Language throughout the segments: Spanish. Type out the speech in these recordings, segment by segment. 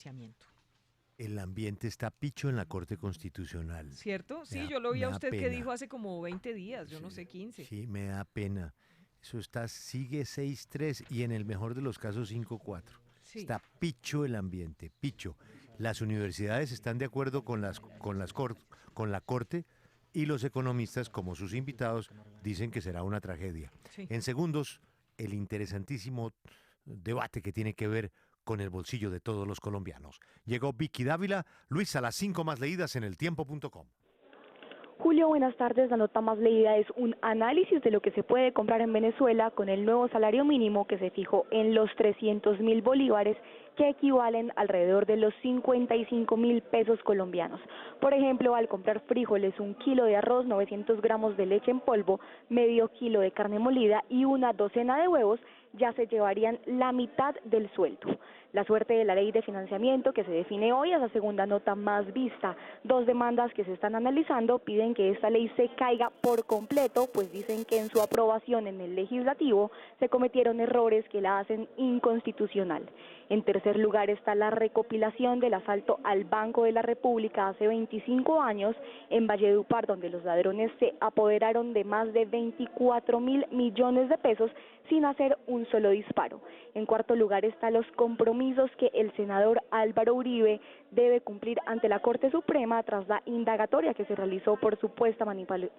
financiamiento. El ambiente está picho en la Corte Constitucional. ¿Cierto? Sí, Me da, yo lo vi me a da usted que pena. dijo hace como 20 días, yo no Sí, sé, 15. sí, me da pena. Eso está, sigue 6-3 y en el mejor de los casos 5-4. Sí. Está picho el ambiente, picho. Las universidades están de acuerdo con la Corte y los economistas, como sus invitados, dicen que será una tragedia. Sí. En segundos, el interesantísimo debate que tiene que ver con el bolsillo de todos los colombianos. Llegó Vicky Dávila, Luis, a las 5 más leídas en eltiempo.com. Julio, buenas tardes. La nota más leída es un análisis de lo que se puede comprar en Venezuela con el nuevo salario mínimo que se fijó en los 300.000 bolívares, que equivalen alrededor de los 55.000 pesos colombianos. Por ejemplo, al comprar frijoles, 1 kilo de arroz, 900 gramos de leche en polvo, medio kilo de carne molida y una docena de huevos, ya se llevarían la mitad del sueldo. La suerte de la ley de financiamiento que se define hoy es la segunda nota más vista. 2 demandas que se están analizando piden que esta ley se caiga por completo, pues dicen que en su aprobación en el legislativo se cometieron errores que la hacen inconstitucional. En tercer lugar está la recopilación del asalto al Banco de la República hace 25 años en Valledupar, donde los ladrones se apoderaron de más de 24.000 millones de pesos sin hacer un solo disparo. En cuarto lugar están los compromisos que el senador Álvaro Uribe debe cumplir ante la Corte Suprema tras la indagatoria que se realizó por supuesta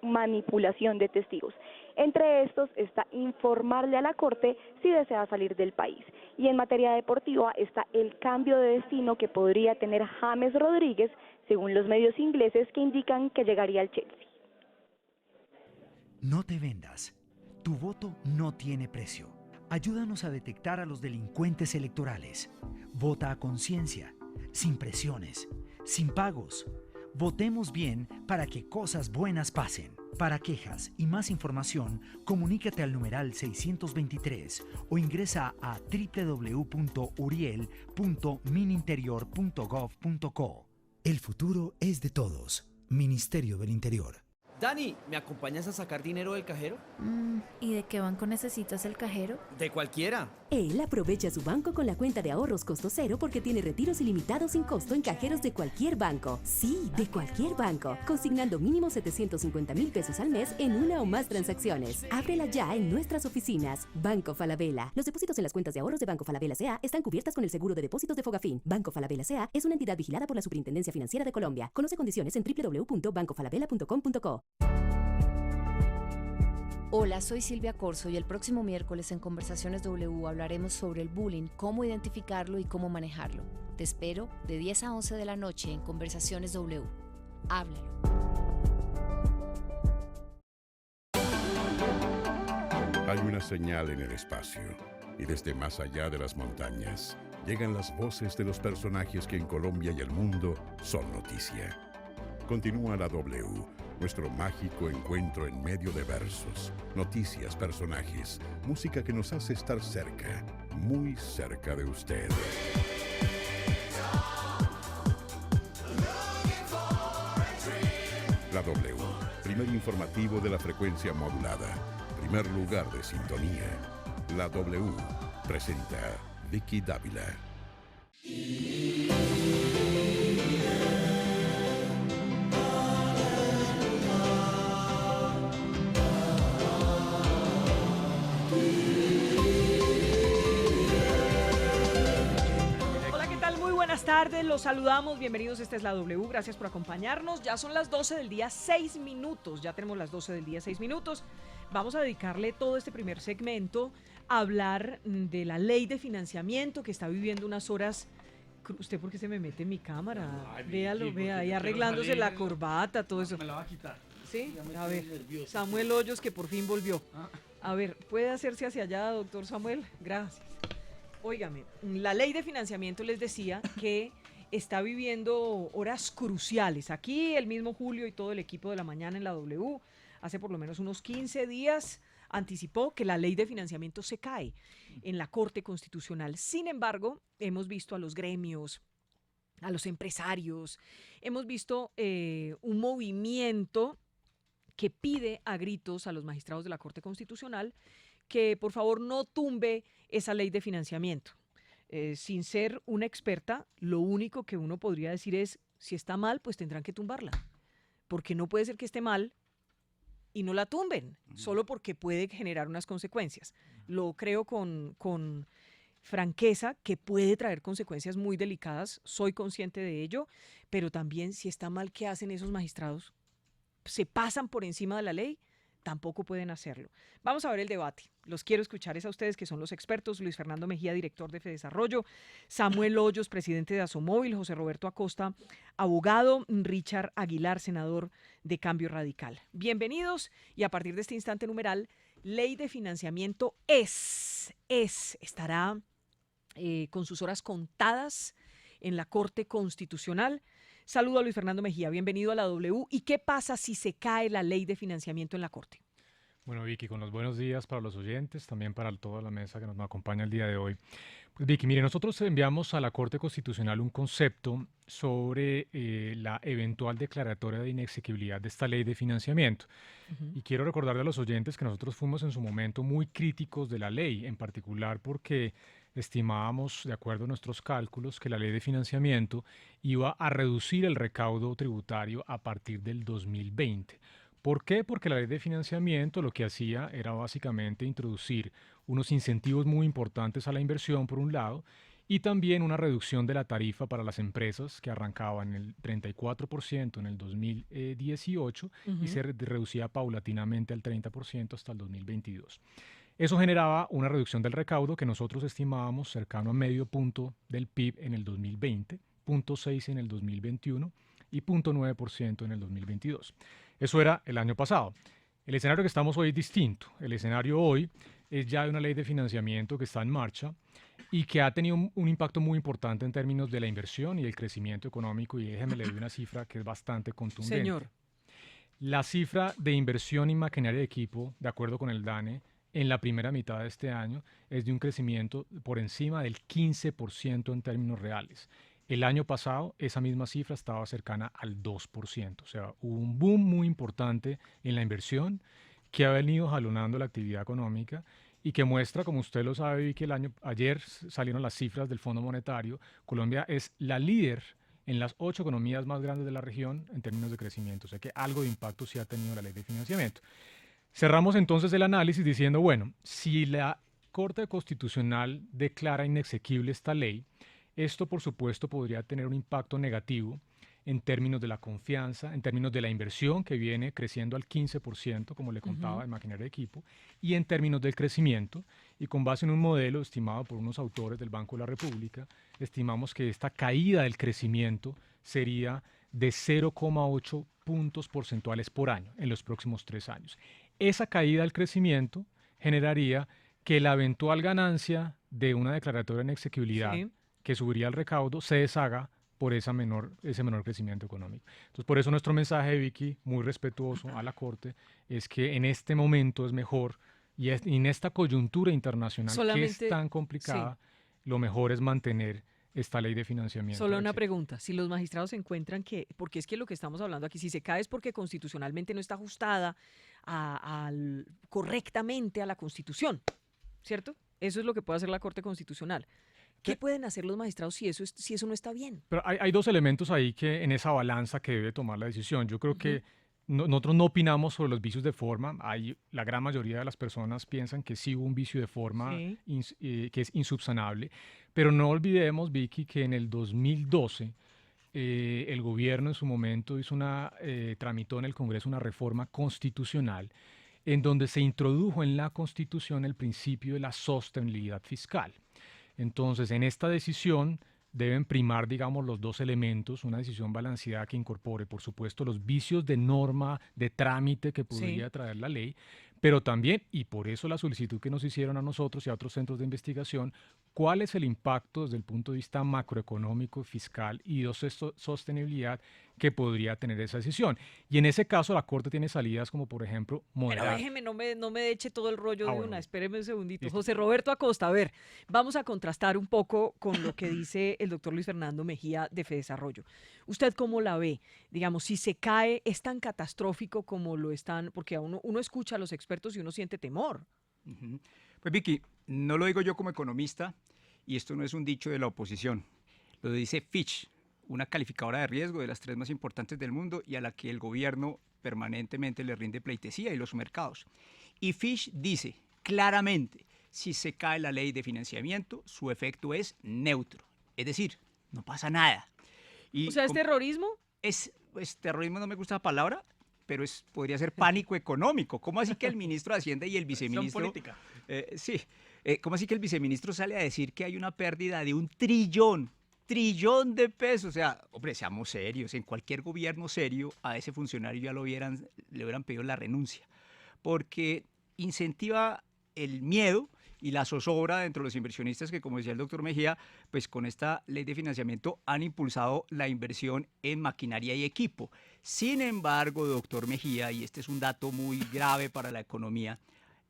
manipulación de testigos. Entre estos está informarle a la Corte si desea salir del país. Y en materia deportiva está el cambio de destino que podría tener James Rodríguez, según los medios ingleses que indican que llegaría al Chelsea. No te vendas. Tu voto no tiene precio. Ayúdanos a detectar a los delincuentes electorales. Vota a conciencia, sin presiones, sin pagos. Votemos bien para que cosas buenas pasen. Para quejas y más información, comunícate al numeral 623 o ingresa a www.uriel.mininterior.gov.co. El futuro es de todos. Ministerio del Interior. Dani, ¿me acompañas a sacar dinero del cajero? ¿Y de qué banco necesitas el cajero? De cualquiera. Él aprovecha su banco con la cuenta de ahorros costo cero porque tiene retiros ilimitados sin costo en cajeros de cualquier banco. Sí, de cualquier banco, consignando mínimo 750,000 pesos al mes en una o más transacciones. Ábrela ya en nuestras oficinas. Banco Falabella. Los depósitos en las cuentas de ahorros de Banco Falabella S.A. están cubiertas con el seguro de depósitos de Fogafín. Banco Falabella S.A. es una entidad vigilada por la Superintendencia Financiera de Colombia. Conoce condiciones en www.bancofalabella.com.co. Hola, soy Silvia Corso y el próximo miércoles en Conversaciones W hablaremos sobre el bullying, cómo identificarlo y cómo manejarlo. Te espero de 10 a 11 de la noche en Conversaciones W. Háblalo. Hay una señal en el espacio y desde más allá de las montañas llegan las voces de los personajes que en Colombia y el mundo son noticia. Continúa la W, nuestro mágico encuentro en medio de versos, noticias, personajes, música que nos hace estar cerca, muy cerca de usted. La W, primer informativo de la frecuencia modulada, primer lugar de sintonía. La W presenta Vicky Dávila. Buenas tardes, los saludamos, bienvenidos, esta es la W, gracias por acompañarnos, ya son las 12 del día, 6 minutos, ya tenemos las 12 del día, 6 minutos, vamos a dedicarle todo este primer segmento a hablar de la ley de financiamiento que está viviendo unas horas. ¿Usted por qué se me mete en mi cámara? Ay, véalo, vea, ahí arreglándose la corbata, todo eso. Me la va a quitar. ¿Sí? A ver, Samuel Hoyos, que por fin volvió. A ver, ¿puede hacerse hacia allá, doctor Samuel? Gracias. Óigame, la ley de financiamiento les decía que está viviendo horas cruciales. Aquí el mismo Julio y todo el equipo de la mañana en la W, hace por lo menos unos 15 días, anticipó que la ley de financiamiento se cae en la Corte Constitucional. Sin embargo, hemos visto a los gremios, a los empresarios, hemos visto un movimiento que pide a gritos a los magistrados de la Corte Constitucional que por favor no tumbe esa ley de financiamiento. sin ser una experta, lo único que uno podría decir es, si está mal, pues tendrán que tumbarla. Porque no puede ser que esté mal y no la tumben, solo porque puede generar unas consecuencias. Lo creo con franqueza, que puede traer consecuencias muy delicadas, soy consciente de ello, pero también si está mal, ¿qué hacen esos magistrados? ¿Se pasan por encima de la ley? Tampoco pueden hacerlo. Vamos a ver el debate. Los quiero escuchar es a ustedes, que son los expertos. Luis Fernando Mejía, director de Fedesarrollo, Samuel Hoyos, presidente de Asomóvil, José Roberto Acosta, abogado, Richard Aguilar, senador de Cambio Radical. Bienvenidos, y a partir de este instante numeral, ley de financiamiento estará con sus horas contadas en la Corte Constitucional. Saludo a Luis Fernando Mejía, bienvenido a la W. ¿Y qué pasa si se cae la ley de financiamiento en la Corte? Bueno, Vicky, con los buenos días para los oyentes, también para toda la mesa que nos acompaña el día de hoy. Pues Vicky, mire, nosotros enviamos a la Corte Constitucional un concepto sobre la eventual declaratoria de inexequibilidad de esta ley de financiamiento. Y quiero recordarle a los oyentes que nosotros fuimos en su momento muy críticos de la ley, en particular porque estimábamos, de acuerdo a nuestros cálculos, que la ley de financiamiento iba a reducir el recaudo tributario a partir del 2020. ¿Por qué? Porque la ley de financiamiento lo que hacía era básicamente introducir unos incentivos muy importantes a la inversión, por un lado, y también una reducción de la tarifa para las empresas, que arrancaba en el 34% en el 2018 y se reducía paulatinamente al 30% hasta el 2022. Eso generaba una reducción del recaudo que nosotros estimábamos cercano a medio punto del PIB en el 2020, 0.6 en el 2021 y 0.9% en el 2022. Eso era el año pasado. El escenario que estamos hoy es distinto. El escenario hoy es ya de una ley de financiamiento que está en marcha y que ha tenido un impacto muy importante en términos de la inversión y el crecimiento económico. Y déjeme le doy una cifra que es bastante contundente. Señor. La cifra de inversión en maquinaria de equipo, de acuerdo con el DANE, en la primera mitad de este año es de un crecimiento por encima del 15% en términos reales. El año pasado esa misma cifra estaba cercana al 2%. O sea, hubo un boom muy importante en la inversión que ha venido jalonando la actividad económica y que muestra, como usted lo sabe, que ayer salieron las cifras del Fondo Monetario. Colombia es la líder en las 8 economías más grandes de la región en términos de crecimiento. O sea que algo de impacto sí ha tenido la ley de financiamiento. Cerramos entonces el análisis diciendo, bueno, si la Corte Constitucional declara inexequible esta ley, esto por supuesto podría tener un impacto negativo en términos de la confianza, en términos de la inversión que viene creciendo al 15%, como le contaba, en maquinaria de equipo, y en términos del crecimiento. Y con base en un modelo estimado por unos autores del Banco de la República, estimamos que esta caída del crecimiento sería de 0,8 puntos porcentuales por año en los próximos 3 años. Esa caída del crecimiento generaría que la eventual ganancia de una declaratoria de inexequibilidad que subiría el recaudo se deshaga por ese menor crecimiento económico. Entonces, por eso nuestro mensaje, Vicky, muy respetuoso a la Corte, es que en este momento es mejor, y en esta coyuntura internacional que es tan complicada, lo mejor es mantener esta ley de financiamiento. Solo una pregunta, si los magistrados encuentran que, porque es que lo que estamos hablando aquí, si se cae es porque constitucionalmente no está ajustada correctamente a la Constitución, ¿cierto? Eso es lo que puede hacer la Corte Constitucional. ¿Qué pueden hacer los magistrados si eso no está bien? Pero hay 2 elementos ahí que en esa balanza que debe tomar la decisión. Yo creo que nosotros no opinamos sobre los vicios de forma. La gran mayoría de las personas piensan que sí hubo un vicio de forma que es insubsanable. Pero no olvidemos, Vicky, que en el 2012 el gobierno en su momento tramitó en el Congreso una reforma constitucional en donde se introdujo en la Constitución el principio de la sostenibilidad fiscal. Entonces, en esta decisión deben primar, digamos, los 2 elementos, una decisión balanceada que incorpore, por supuesto, los vicios de norma, de trámite que podría traer la ley, pero también, y por eso la solicitud que nos hicieron a nosotros y a otros centros de investigación, cuál es el impacto desde el punto de vista macroeconómico, fiscal y de sostenibilidad que podría tener esa decisión. Y en ese caso la Corte tiene salidas como, por ejemplo, moderar. Pero déjeme, no me eche todo el rollo de una, espéreme un segundito. Listo. José Roberto Acosta, a ver, vamos a contrastar un poco con lo que dice el doctor Luis Fernando Mejía de Fedesarrollo. ¿Usted cómo la ve? Digamos, si se cae, ¿es tan catastrófico como lo están? Porque uno escucha a los expertos y uno siente temor. Pues Vicky, no lo digo yo como economista y esto no es un dicho de la oposición, lo dice Fitch, una calificadora de riesgo de las 3 más importantes del mundo y a la que el gobierno permanentemente le rinde pleitesía y los mercados. Y Fitch dice claramente, si se cae la ley de financiamiento, su efecto es neutro, es decir, no pasa nada. Y o sea, ¿es terrorismo? Es terrorismo, no me gusta la palabra, pero podría ser pánico económico. ¿Cómo así que el ministro de Hacienda y el viceministro... política. ¿Cómo así que el viceministro sale a decir que hay una pérdida de 1 trillón de pesos? O sea, hombre, seamos serios. En cualquier gobierno serio a ese funcionario ya le hubieran pedido la renuncia. Porque incentiva el miedo y la zozobra dentro de los inversionistas que, como decía el doctor Mejía, pues con esta ley de financiamiento han impulsado la inversión en maquinaria y equipo. Sin embargo, doctor Mejía, y este es un dato muy grave para la economía,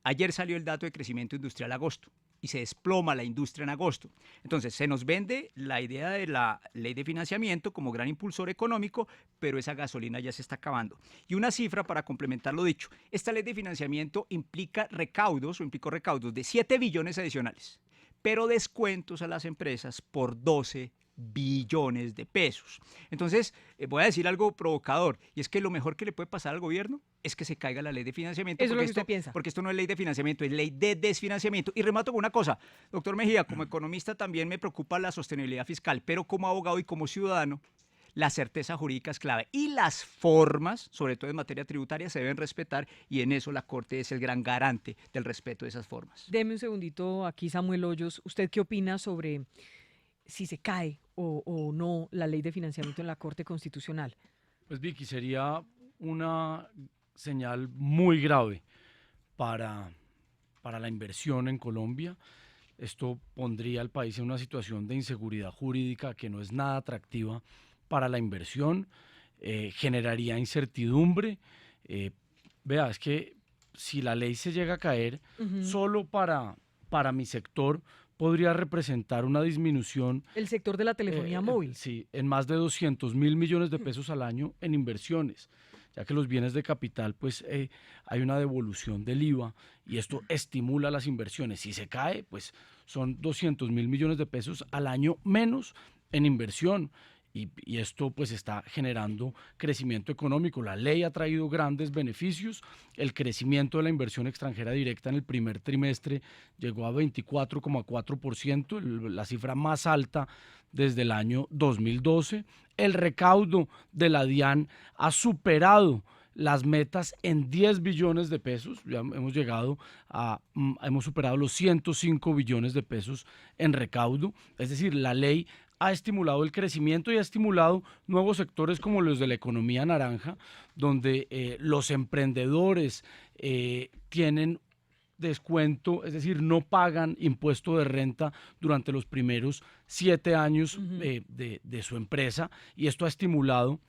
ayer salió el dato de crecimiento industrial agosto y se desploma la industria en agosto. Entonces, se nos vende la idea de la ley de financiamiento como gran impulsor económico, pero esa gasolina ya se está acabando. Y una cifra para complementar lo dicho, esta ley de financiamiento implicó recaudos de 7 billones adicionales, pero descuentos a las empresas por 12 billones de pesos. Entonces, voy a decir algo provocador, y es que lo mejor que le puede pasar al gobierno es que se caiga la ley de financiamiento. Eso es lo que usted piensa. Porque esto no es ley de financiamiento, es ley de desfinanciamiento. Y remato con una cosa, doctor Mejía, como economista también me preocupa la sostenibilidad fiscal, pero como abogado y como ciudadano, la certeza jurídica es clave. Y las formas, sobre todo en materia tributaria, se deben respetar, y en eso la Corte es el gran garante del respeto de esas formas. Deme un segundito aquí, Samuel Hoyos. ¿Usted qué opina sobre si se cae o no la ley de financiamiento en la Corte Constitucional? Pues Vicky, sería una señal muy grave para la inversión en Colombia. Esto pondría al país en una situación de inseguridad jurídica que no es nada atractiva para la inversión, generaría incertidumbre. Vea, es que si la ley se llega a caer, solo para mi sector podría representar una disminución. El sector de la telefonía móvil. Sí, en más de 200.000 millones de pesos al año en inversiones, ya que los bienes de capital, pues hay una devolución del IVA y esto estimula las inversiones. Si se cae, pues son 200.000 millones de pesos al año menos en inversión. Y esto pues está generando crecimiento económico. La ley ha traído grandes beneficios. El crecimiento de la inversión extranjera directa en el primer trimestre llegó a 24,4%, la cifra más alta desde el año 2012. El recaudo de la DIAN ha superado las metas en 10 billones de pesos. Ya hemos superado los 105 billones de pesos en recaudo. Es decir, la ley ha estimulado el crecimiento y ha estimulado nuevos sectores como los de la economía naranja, donde los emprendedores tienen descuento, es decir, no pagan impuesto de renta durante los primeros 7 años de su empresa, y esto ha estimulado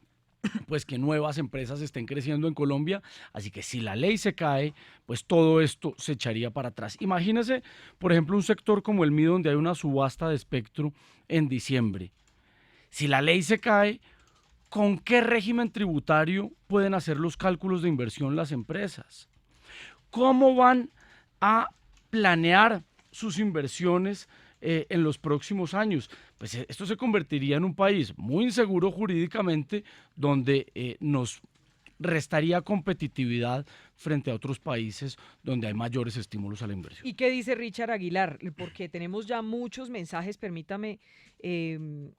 pues que nuevas empresas estén creciendo en Colombia. Así que si la ley se cae, pues todo esto se echaría para atrás. Imagínese, por ejemplo, un sector como el mío, donde hay una subasta de espectro en diciembre. Si la ley se cae, ¿con qué régimen tributario pueden hacer los cálculos de inversión las empresas? ¿Cómo van a planear sus inversiones en los próximos años? Pues esto se convertiría en un país muy inseguro jurídicamente, donde nos restaría competitividad frente a otros países donde hay mayores estímulos a la inversión. ¿Y qué dice Richard Aguilar? Porque tenemos ya muchos mensajes, permítame,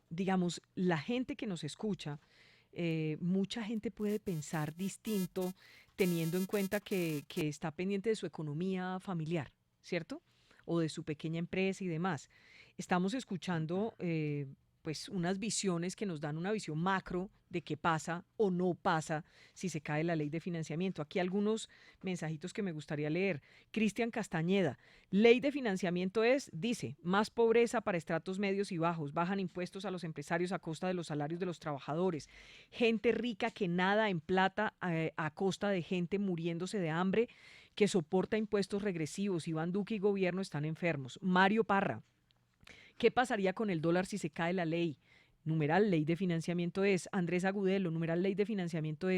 digamos, la gente que nos escucha, mucha gente puede pensar distinto teniendo en cuenta que está pendiente de su economía familiar, ¿cierto? O de su pequeña empresa y demás. Estamos escuchando pues unas visiones que nos dan una visión macro de qué pasa o no pasa si se cae la ley de financiamiento. Aquí algunos mensajitos que me gustaría leer. Cristian Castañeda, ley de financiamiento dice, más pobreza para estratos medios y bajos, bajan impuestos a los empresarios a costa de los salarios de los trabajadores, gente rica que nada en plata a costa de gente muriéndose de hambre, que soporta impuestos regresivos. Iván Duque y gobierno están enfermos. Mario Parra, ¿qué pasaría con el dólar si se cae la ley? Numeral ley de financiamiento Andrés Agudelo, numeral ley de financiamiento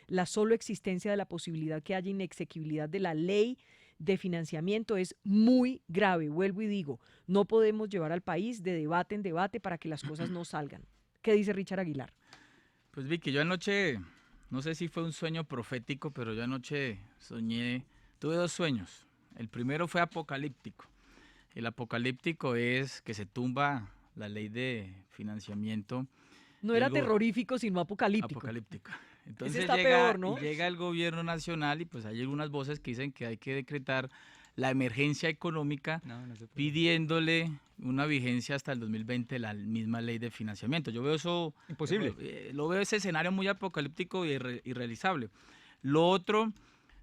la solo existencia de la posibilidad que haya inexequibilidad de la ley de financiamiento es muy grave. Vuelvo y digo, no podemos llevar al país de debate en debate para que las cosas no salgan. ¿Qué dice Richard Aguilar? Pues Vicky, yo anoche, no sé si fue un sueño profético, pero yo anoche tuve 2 sueños. El primero fue apocalíptico. El apocalíptico es que se tumba la ley de financiamiento. No era terrorífico, sino apocalíptico. Apocalíptico. Entonces está peor, ¿no? llega el gobierno nacional y pues hay algunas voces que dicen que hay que decretar la emergencia económica pidiéndole una vigencia hasta el 2020 la misma ley de financiamiento. Yo veo eso... Imposible. Lo veo ese escenario muy apocalíptico y irrealizable. Lo otro,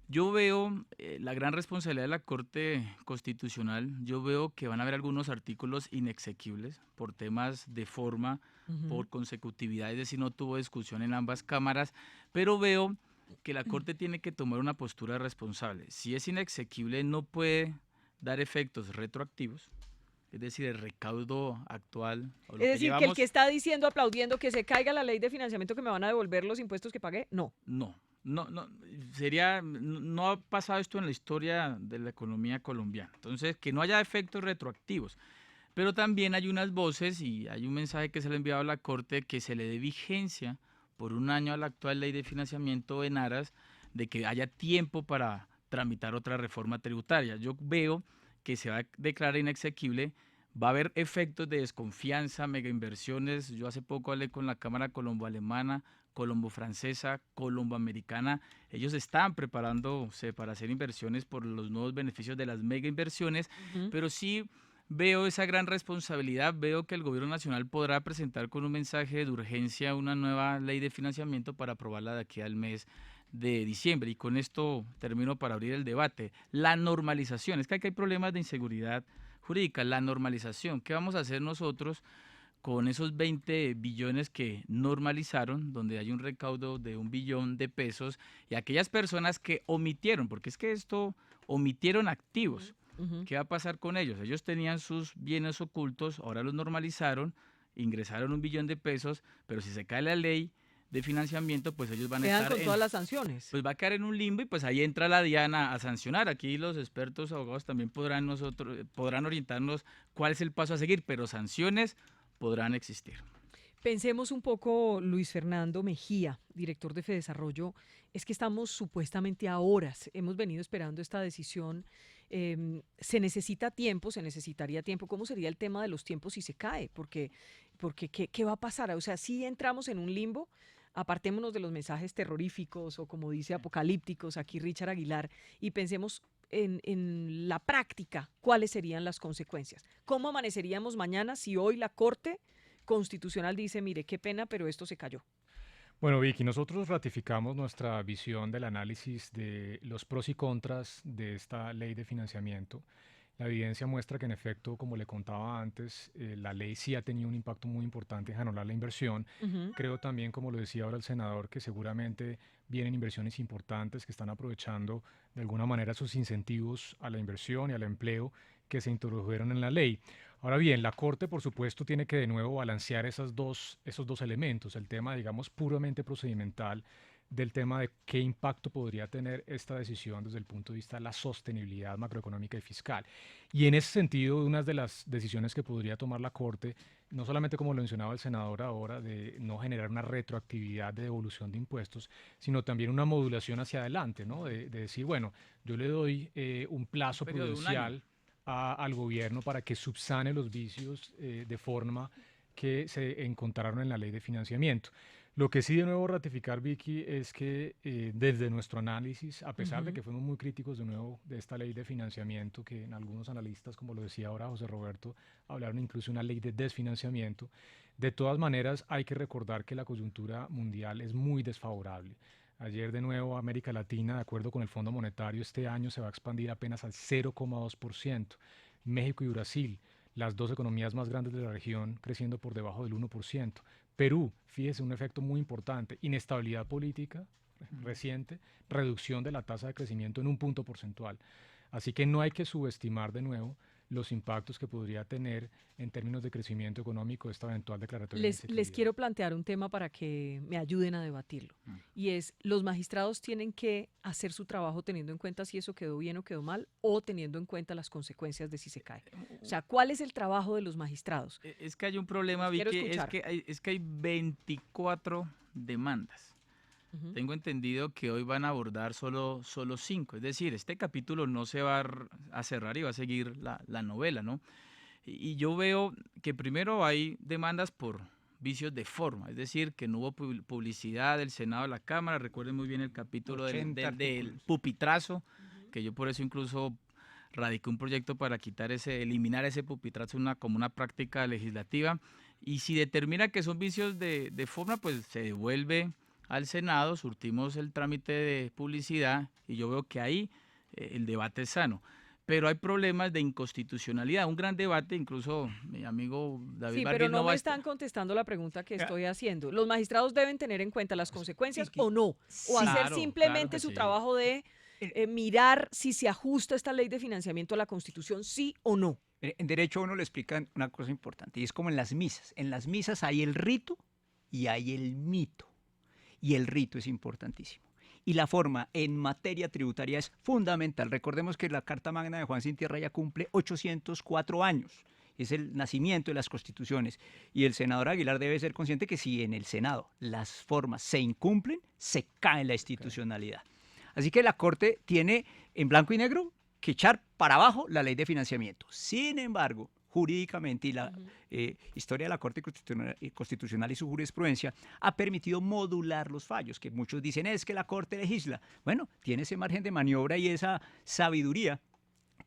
yo veo la gran responsabilidad de la Corte Constitucional. Yo veo que van a haber algunos artículos inexequibles por temas de forma, por consecutividad, es decir, no tuvo discusión en ambas cámaras, pero veo que la Corte tiene que tomar una postura responsable. Si es inexequible, no puede dar efectos retroactivos, es decir, el recaudo actual. O lo es decir, que el llevamos, que está diciendo, aplaudiendo que se caiga la ley de financiamiento, que me van a devolver los impuestos que pagué, no. No, no ha pasado esto en la historia de la economía colombiana. Entonces, que no haya efectos retroactivos. Pero también hay unas voces y hay un mensaje que se le ha enviado a la Corte que se le dé vigencia por 1 año a la actual ley de financiamiento en aras de que haya tiempo para tramitar otra reforma tributaria. Yo veo que se va a declarar inexequible, va a haber efectos de desconfianza, megainversiones. Yo hace poco hablé con la Cámara Colombo-Alemana, Colombo-Francesa, Colombo-Americana. Ellos están preparándose para hacer inversiones por los nuevos beneficios de las megainversiones, pero sí veo esa gran responsabilidad, veo que el gobierno nacional podrá presentar con un mensaje de urgencia una nueva ley de financiamiento para aprobarla de aquí al mes de diciembre. Y con esto termino para abrir el debate. La normalización, es que aquí hay problemas de inseguridad jurídica, la normalización. ¿Qué vamos a hacer nosotros con esos 20 billones que normalizaron, donde hay un recaudo de 1 billón de pesos, y aquellas personas que omitieron, porque es que esto omitieron activos? ¿Qué va a pasar con ellos? Ellos tenían sus bienes ocultos, ahora los normalizaron, ingresaron 1 billón de pesos, pero si se cae la ley de financiamiento, pues ellos van a quedan estar con todas las sanciones. Pues va a quedar en un limbo y pues ahí entra la DIAN a sancionar. Aquí los expertos abogados también podrán orientarnos cuál es el paso a seguir, pero sanciones podrán existir. Pensemos un poco, Luis Fernando Mejía, director de Fedesarrollo, es que estamos supuestamente a horas, hemos venido esperando esta decisión, se necesitaría tiempo. ¿Cómo sería el tema de los tiempos si se cae? Porque ¿qué va a pasar? O sea, si entramos en un limbo, apartémonos de los mensajes terroríficos o como dice apocalípticos aquí Richard Aguilar y pensemos en la práctica cuáles serían las consecuencias. ¿Cómo amaneceríamos mañana si hoy la Corte Constitucional dice, mire, qué pena, pero esto se cayó? Bueno, Vicky, nosotros ratificamos nuestra visión del análisis de los pros y contras de esta ley de financiamiento. La evidencia muestra que, en efecto, como le contaba antes, la ley sí ha tenido un impacto muy importante en anular la inversión. Creo también, como lo decía ahora el senador, que seguramente vienen inversiones importantes que están aprovechando de alguna manera sus incentivos a la inversión y al empleo que se introdujeron en la ley. Ahora bien, la Corte, por supuesto, tiene que de nuevo balancear esos dos elementos, el tema, digamos, puramente procedimental del tema de qué impacto podría tener esta decisión desde el punto de vista de la sostenibilidad macroeconómica y fiscal. Y en ese sentido, una de las decisiones que podría tomar la Corte, no solamente como lo mencionaba el senador ahora, de no generar una retroactividad de devolución de impuestos, sino también una modulación hacia adelante, ¿no? De decir, bueno, yo le doy un plazo prudencial al gobierno para que subsane los vicios de forma que se encontraron en la ley de financiamiento. Lo que sí de nuevo ratificar, Vicky, es que desde nuestro análisis, a pesar de que fuimos muy críticos de nuevo de esta ley de financiamiento, que en algunos analistas, como lo decía ahora José Roberto, hablaron incluso de una ley de desfinanciamiento, de todas maneras hay que recordar que la coyuntura mundial es muy desfavorable. Ayer de nuevo América Latina, de acuerdo con el Fondo Monetario, este año se va a expandir apenas al 0,2%. México y Brasil, las dos economías más grandes de la región, creciendo por debajo del 1%. Perú, fíjese, un efecto muy importante, inestabilidad política reciente, reducción de la tasa de crecimiento en 1 punto porcentual. Así que no hay que subestimar de nuevo los impactos que podría tener en términos de crecimiento económico esta eventual declaratoria. Les quiero plantear un tema para que me ayuden a debatirlo. Y es, los magistrados tienen que hacer su trabajo teniendo en cuenta si eso quedó bien o quedó mal, o teniendo en cuenta las consecuencias de si se cae. O sea, ¿cuál es el trabajo de los magistrados? Es que hay un problema, Vicky, es que hay 24 demandas. Tengo entendido que hoy van a abordar solo 5, es decir, este capítulo no se va a cerrar y va a seguir la novela, ¿no? Y yo veo que primero hay demandas por vicios de forma, es decir, que no hubo publicidad del Senado a la Cámara. Recuerden muy bien el capítulo del pupitrazo, que yo por eso incluso radiqué un proyecto para eliminar ese pupitrazo como una práctica legislativa. Y si determina que son vicios de forma, pues se devuelve al Senado, surtimos el trámite de publicidad y yo veo que ahí el debate es sano. Pero hay problemas de inconstitucionalidad, un gran debate, incluso mi amigo David Vargas. Sí, pero no me están contestando la pregunta que estoy haciendo. ¿Los magistrados deben tener en cuenta las consecuencias o no? ¿O hacer simplemente su trabajo de mirar si se ajusta esta ley de financiamiento a la Constitución, sí o no? En derecho a uno le explican una cosa importante, y es como en las misas. En las misas hay el rito y hay el mito. Y el rito es importantísimo. Y la forma en materia tributaria es fundamental. Recordemos que la Carta Magna de Juan Sin Tierra ya cumple 804 años. Es el nacimiento de las constituciones. Y el senador Aguilar debe ser consciente que si en el Senado las formas se incumplen, se cae la institucionalidad. Así que la Corte tiene en blanco y negro que echar para abajo la ley de financiamiento. Sin embargo, jurídicamente, y la historia de la Corte Constitucional y su jurisprudencia ha permitido modular los fallos, que muchos dicen es que la Corte legisla. Bueno, tiene ese margen de maniobra y esa sabiduría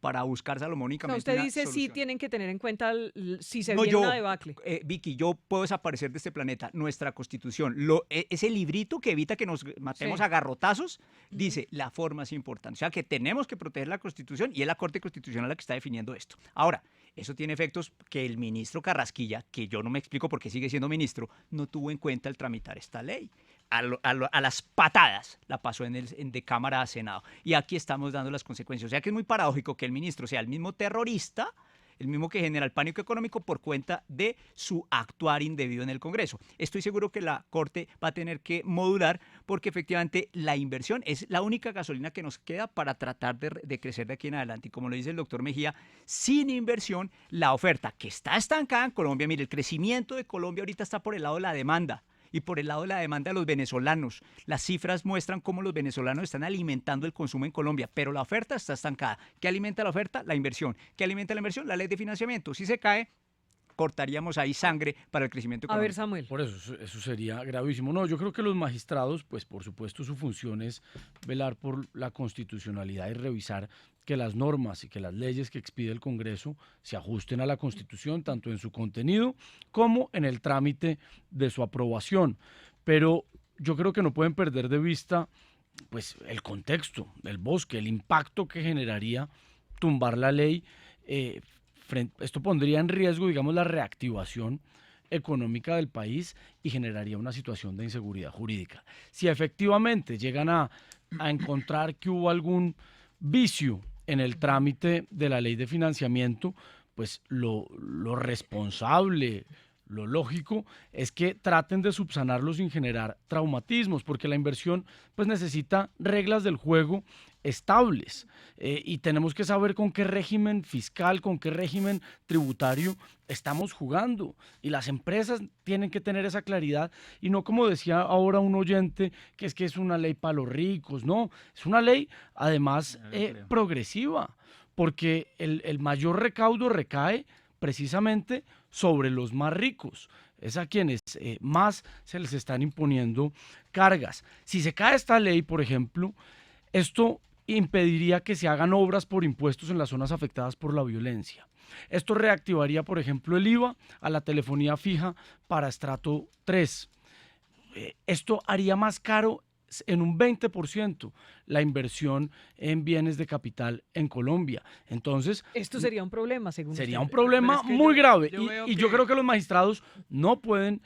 para buscar salomónicamente usted dice sí tienen que tener en cuenta si se viene una debacle. Vicky, yo puedo desaparecer de este planeta. Nuestra Constitución, ese librito que evita que nos matemos a garrotazos, dice la forma es importante. O sea que tenemos que proteger la Constitución y es la Corte Constitucional la que está definiendo esto. Ahora, eso tiene efectos que el ministro Carrasquilla, que yo no me explico por qué sigue siendo ministro, no tuvo en cuenta al tramitar esta ley. A las patadas la pasó de Cámara a Senado. Y aquí estamos dando las consecuencias. O sea que es muy paradójico que el ministro sea el mismo terrorista, el mismo que genera el pánico económico por cuenta de su actuar indebido en el Congreso. Estoy seguro que la Corte va a tener que modular porque efectivamente la inversión es la única gasolina que nos queda para tratar de crecer de aquí en adelante. Y como lo dice el doctor Mejía, sin inversión, la oferta que está estancada en Colombia, mire, el crecimiento de Colombia ahorita está por el lado de la demanda. Y por el lado de la demanda de los venezolanos. Las cifras muestran cómo los venezolanos están alimentando el consumo en Colombia, pero la oferta está estancada. ¿Qué alimenta la oferta? La inversión. ¿Qué alimenta la inversión? La ley de financiamiento. Si se cae, cortaríamos ahí sangre para el crecimiento económico. A ver, Samuel. Por eso sería gravísimo. No, yo creo que los magistrados, pues por supuesto su función es velar por la constitucionalidad y revisar que las normas y que las leyes que expide el Congreso se ajusten a la Constitución, tanto en su contenido como en el trámite de su aprobación. Pero yo creo que no pueden perder de vista pues, el contexto del bosque, el impacto que generaría tumbar la ley. Esto pondría en riesgo, digamos, la reactivación económica del país y generaría una situación de inseguridad jurídica. Si efectivamente llegan a encontrar que hubo algún vicio en el trámite de la ley de financiamiento, pues lo responsable, lo lógico es que traten de subsanarlo sin generar traumatismos, porque la inversión pues necesita reglas del juego estables y tenemos que saber con qué régimen fiscal, con qué régimen tributario estamos jugando, y las empresas tienen que tener esa claridad y no como decía ahora un oyente que es una ley para los ricos. No, es una ley además progresiva, porque el mayor recaudo recae precisamente sobre los más ricos, es a quienes más se les están imponiendo cargas. Si se cae esta ley, por ejemplo, esto impediría que se hagan obras por impuestos en las zonas afectadas por la violencia. Esto reactivaría, por ejemplo, el IVA a la telefonía fija para estrato 3. Esto haría más caro en un 20% la inversión en bienes de capital en Colombia. Entonces, esto sería un problema, según sería usted. un problema Pero es que muy grave. yo veo Y yo que- creo que los magistrados no pueden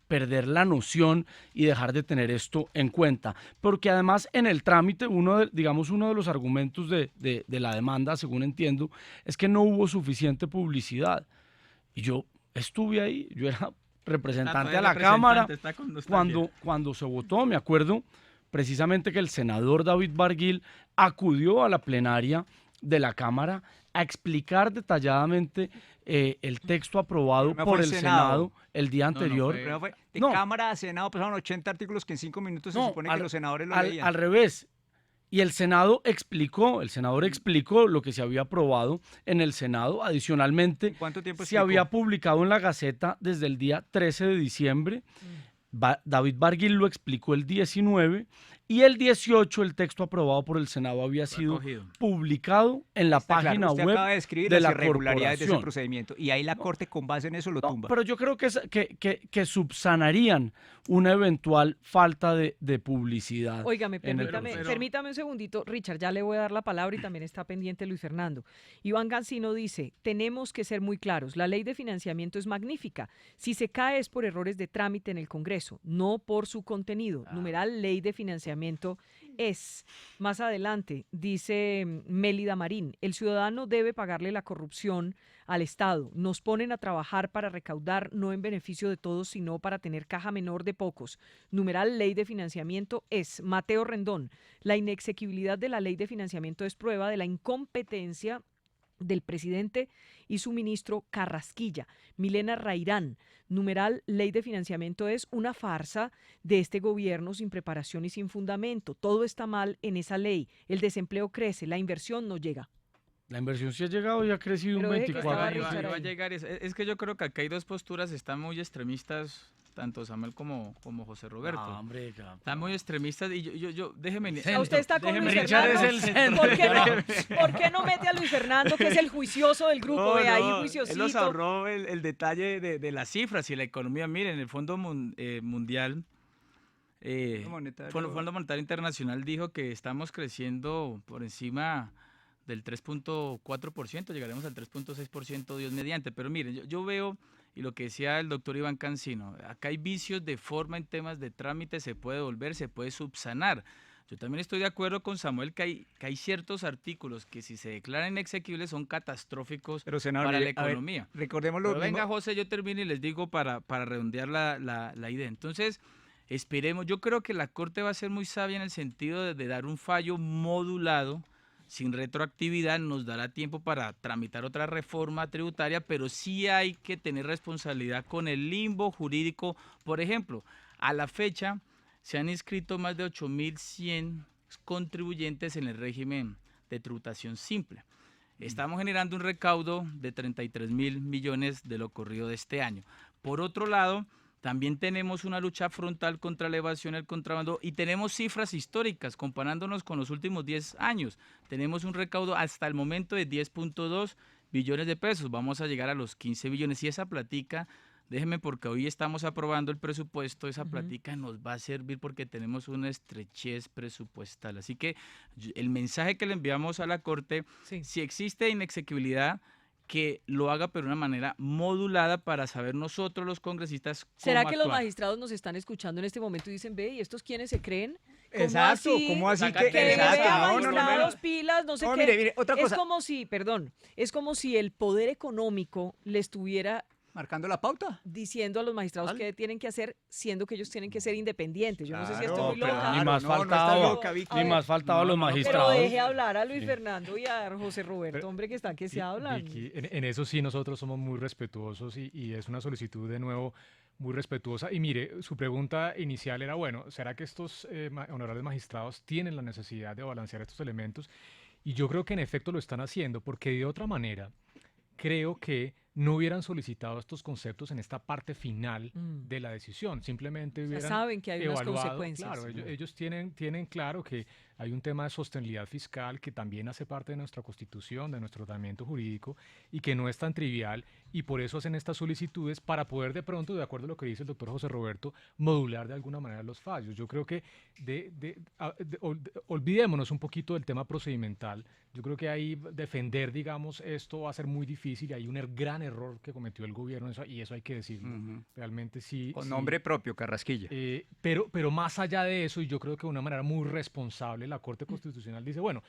perder la noción y dejar de tener esto en cuenta. Porque además en el trámite, uno de los argumentos de la demanda, según entiendo, es que no hubo suficiente publicidad. Y yo estuve ahí, yo era representante a la Cámara cuando se votó. Me acuerdo precisamente que el senador David Barguil acudió a la plenaria de la Cámara a explicar detalladamente el texto aprobado por el Senado el día anterior. De Cámara a Senado pasaron 80 artículos que en 5 minutos se supone que los senadores lo leían. Al revés. Y el senador explicó lo que se había aprobado en el Senado. Adicionalmente, ¿Cuánto tiempo se explicó? había publicado en la Gaceta desde el día 13 de diciembre. David Barguil lo explicó el 19 y el 18 el texto aprobado por el Senado había sido publicado en la página Usted web acaba de describir de las la irregularidades de ese corporación. procedimiento y ahí la Corte con base en eso lo tumba. Pero yo creo que subsanarían una eventual falta de publicidad. Óigame, en el permítame un segundito, Richard, ya le voy a dar la palabra y también está pendiente Luis Fernando. Iván Gancino dice, tenemos que ser muy claros, la ley de financiamiento es magnífica, si se cae es por errores de trámite en el Congreso, no por su contenido. Numeral ley de financiamiento es. Más adelante, dice Mélida Marín, el ciudadano debe pagarle la corrupción al Estado. Nos ponen a trabajar para recaudar, no en beneficio de todos, sino para tener caja menor de pocos. Numeral ley de financiamiento es. Mateo Rendón, la inexequibilidad de la ley de financiamiento es prueba de la incompetencia del presidente y su ministro Carrasquilla. Milena Rairán, numeral ley de financiamiento es una farsa de este gobierno sin preparación y sin fundamento. Todo está mal en esa ley. El desempleo crece, la inversión no llega. La inversión sí ha llegado y ha crecido un 24%. Iba a llegar es que yo creo que acá hay dos posturas, están muy extremistas, tanto Samuel como José Roberto. No, hombre, están muy extremistas y yo déjeme... ¿Usted está con Luis Richard Fernando? es el centro. ¿Por qué no mete a Luis Fernando, que es el juicioso del grupo? Ve ahí, Él juiciosito. nos ahorró el detalle de las cifras y la economía. Miren, el Fondo Mundial... Fondo Monetario Internacional dijo que estamos creciendo por encima del 3.4%, llegaremos al 3.6% Dios mediante, pero miren, yo veo, y lo que decía el doctor Iván Cancino, acá hay vicios de forma en temas de trámite, se puede volver, se puede subsanar. Yo también estoy de acuerdo con Samuel que hay ciertos artículos que si se declaran inexequibles son catastróficos para la economía. Recordémoslo. Pero venga, José, yo termino y les digo para redondear la idea. Entonces, esperemos, yo creo que la Corte va a ser muy sabia en el sentido de dar un fallo modulado, sin retroactividad, nos dará tiempo para tramitar otra reforma tributaria, pero sí hay que tener responsabilidad con el limbo jurídico. Por ejemplo, a la fecha se han inscrito más de 8.100 contribuyentes en el régimen de tributación simple. Estamos generando un recaudo de 33.000 millones de lo corrido de este año. Por otro lado, también tenemos una lucha frontal contra la evasión y el contrabando y tenemos cifras históricas comparándonos con los últimos 10 años. Tenemos un recaudo hasta el momento de 10.2 billones de pesos. Vamos a llegar a los 15 billones y esa platica, déjeme porque hoy estamos aprobando el presupuesto, esa platica nos va a servir porque tenemos una estrechez presupuestal. Así que el mensaje que le enviamos a la Corte, si existe inexequibilidad, que lo haga pero de una manera modulada para saber nosotros los congresistas cómo ¿Será que los actuar. magistrados nos están escuchando en este momento y dicen, ve, ¿y estos quiénes se creen? Exacto, ¿cómo así que? Exacto, No, magistrados, pilas, no sé qué. Mire, otra cosa. Es como si el poder económico le estuviera marcando la pauta, diciendo a los magistrados qué tienen que hacer, siendo que ellos tienen que ser independientes. Yo no sé si Claro, estoy muy pero loca. Ni más faltaba a los magistrados. Pero deje hablar a Luis Fernando y a José Roberto, hombre, que están que se hablan. Vicky, en eso sí nosotros somos muy respetuosos y es una solicitud de nuevo muy respetuosa. Y mire, su pregunta inicial era, bueno, ¿será que estos honorables magistrados tienen la necesidad de balancear estos elementos? Y yo creo que en efecto lo están haciendo, porque de otra manera creo que no hubieran solicitado estos conceptos en esta parte final de la decisión, simplemente hubieran saben que hay unas evaluado, consecuencias. claro, ellos tienen claro que hay un tema de sostenibilidad fiscal que también hace parte de nuestra Constitución, de nuestro ordenamiento jurídico, y que no es tan trivial, y por eso hacen estas solicitudes para poder de pronto, de acuerdo a lo que dice el doctor José Roberto, modular de alguna manera los fallos. Yo creo que olvidémonos un poquito del tema procedimental. Yo creo que ahí defender, digamos, esto va a ser muy difícil, y hay un gran error que cometió el gobierno, y eso hay que decirlo. Realmente sí. Con sí, nombre propio, Carrasquilla. pero más allá de eso, y yo creo que de una manera muy responsable, la Corte Constitucional dice, bueno,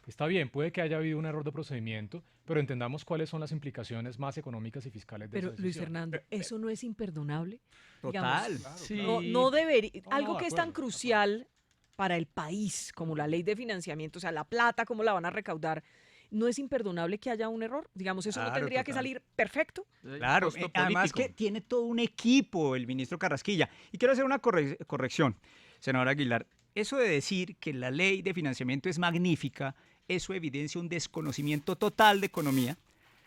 está bien, puede que haya habido un error de procedimiento, pero entendamos cuáles son las implicaciones más económicas y fiscales de esa Pero decisión. Luis Fernando, ¿eso no es imperdonable? Total. Digamos, Sí. no debería, No, algo de que es tan acuerdo. crucial para el país, como la ley de financiamiento, o sea, la plata, cómo la van a recaudar, ¿no es imperdonable que haya un error? Digamos, ¿eso no Claro, tendría que total. salir perfecto? Claro, Costo además político. que tiene todo un equipo el ministro Carrasquilla. Y quiero hacer una corrección, senadora Aguilar. Eso de decir que la ley de financiamiento es magnífica, eso evidencia un desconocimiento total de economía,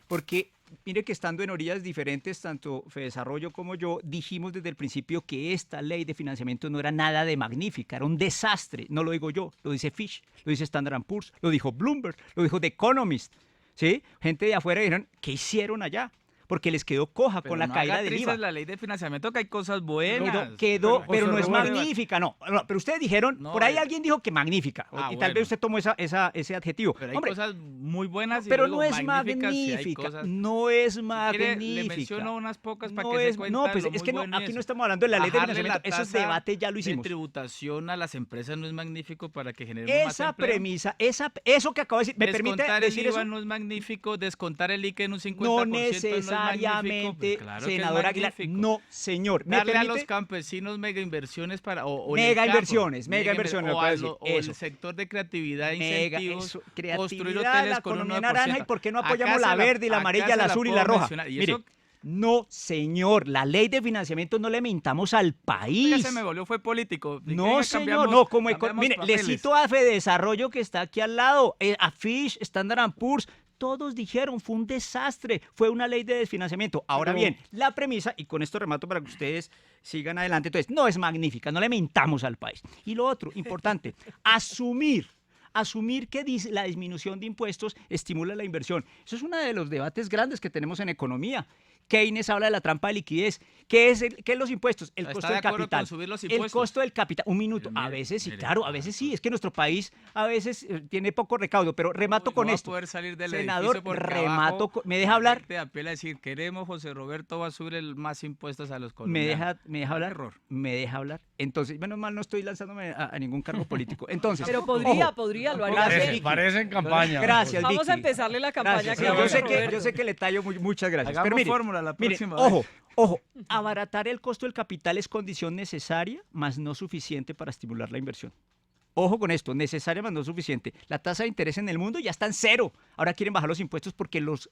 porque mire que estando en orillas diferentes, tanto Fedesarrollo como yo, dijimos desde el principio que esta ley de financiamiento no era nada de magnífica, era un desastre. No lo digo yo, lo dice Fitch, lo dice Standard & Poor's, lo dijo Bloomberg, lo dijo The Economist. ¿Sí? Gente de afuera dijeron, ¿qué hicieron allá? Porque les quedó coja Pero con la no caída haga del trizas IVA. la ley de financiamiento, que hay cosas buenas. Pero no es José Roberto, magnífica, no. Pero ustedes dijeron, No, por ahí alguien dijo que magnífica. Ah, y tal bueno. vez usted tomó ese adjetivo. Pero hay Hombre, cosas muy buenas. Y pero luego no es magníficas, sí hay magnífica. cosas. No es Si quiere, magnífica. le menciono unas pocas para No que se es- cuenta no, pues lo es muy que no, bueno y aquí no eso. estamos hablando de la ley de Bajarle financiamiento. la Esos tasa debates ya lo de hicimos. tributación a las empresas no es magnífico para que generen más Esa empleo. premisa, eso que acabo de decir, ¿me permite Descontar el decir IVA eso? no es magnífico, descontar el IKE en un 50% No no es magnífico. necesariamente, Pues claro que es senadora Aguilar. magnífico. No, señor. ¿Me Darle a permite? los campesinos mega inversiones para o en el Mega campo, inversiones, mega inversiones, o, lo puedo a decir, lo- o el eso. sector de creatividad e Mega, incentivos, eso, construir creatividad, hoteles la con un economía 9%. naranja, y por qué no Acá apoyamos se la verde y la acá amarilla, se la azul y la puedo roja. mencionar, y Mire, eso no, señor, la ley de financiamiento no le mentamos al ya país. se me volvió, fue político. Si No, quieren, señor, cambiamos- no, cambiamos mire, le papeles. cito a Fedesarrollo que está aquí al lado, a Fitch, Standard & Poor's, todos dijeron, fue un desastre, fue una ley de desfinanciamiento. Ahora Pero- bien, la premisa, y con esto remato para que ustedes sigan adelante, entonces, no es magnífica, no le mentamos al país. Y lo otro, importante, asumir que la disminución de impuestos estimula la inversión. Eso es uno de los debates grandes que tenemos en economía. Keynes habla de la trampa de liquidez. ¿Qué es los impuestos? El ¿Está costo de del acuerdo con capital. subir los El impuestos? costo del capital. Un minuto. Pero A mire, veces sí, mire, claro, a veces sí. Es que nuestro país a veces tiene poco recaudo, pero remato No con va a esto. poder salir del Senador, edificio porque remato abajo ¿me deja hablar? la gente apela a decir, queremos, José Roberto va a subir más impuestos a los ¿Me colombianos. deja hablar? Error. ¿Me deja hablar? Entonces, menos mal no estoy lanzándome a ningún cargo político. Entonces, Pero ojo, lo haría gracias, bien. Vicky. Parece en campaña. Gracias, Vamos a Vicky. empezarle la campaña Gracias. que Sí, vamos a Roberto. yo sé que le tallo muchas gracias. Hagamos Pero mire, fórmula la mire, próxima ojo, abaratar el costo del capital es condición necesaria, mas no suficiente para estimular la inversión. Ojo con esto, necesaria, mas no suficiente. La tasa de interés en el mundo ya está en cero. Ahora quieren bajar los impuestos porque los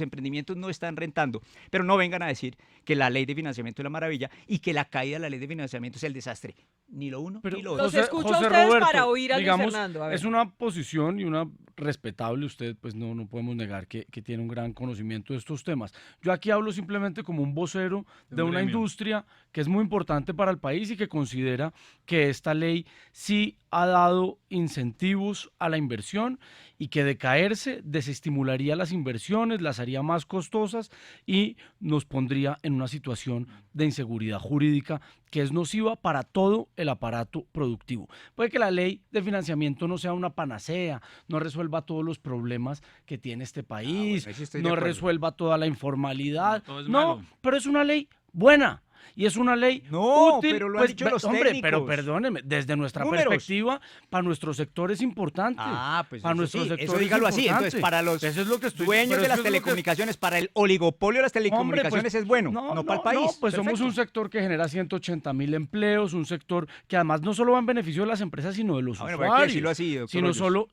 emprendimientos no están rentando. Pero no vengan a decir que la ley de financiamiento es la maravilla y que la caída de la ley de financiamiento es el desastre. Ni lo uno ni lo otro. Los escucho a ustedes para oír a Luis digamos, Fernando, a ver. es una posición y una respetable, usted pues no podemos negar que tiene un gran conocimiento de estos temas. Yo aquí hablo simplemente como un vocero de una gremio. industria que es muy importante para el país y que considera que esta ley sí ha dado incentivos a la inversión y que de caerse desestimularía las inversiones, las haría más costosas y nos pondría en una situación de inseguridad jurídica que es nociva para todo el aparato productivo. Puede que la ley de financiamiento no sea una panacea, no resuelva todos los problemas que tiene este país, ahí sí estoy de no acuerdo. resuelva toda la informalidad, todo es no, malo. pero es una ley buena. Y es una ley No, útil. pero lo han dicho los hombre, técnicos. pero perdóneme, desde nuestra Números. perspectiva, para nuestro sector es importante. Pues para eso nuestro sí, sector eso es dígalo así. importante. Entonces, para los Eso es lo que estoy dueños pero de las eso es lo que- telecomunicaciones, para el oligopolio de las telecomunicaciones es bueno, no para el país. No, pues somos Perfecto. un sector que genera 180.000 empleos, un sector que además no solo va en beneficio de las empresas, sino de los Ah, bueno, pero hay que usuarios. decirlo así, doctor sino Hoyos. solo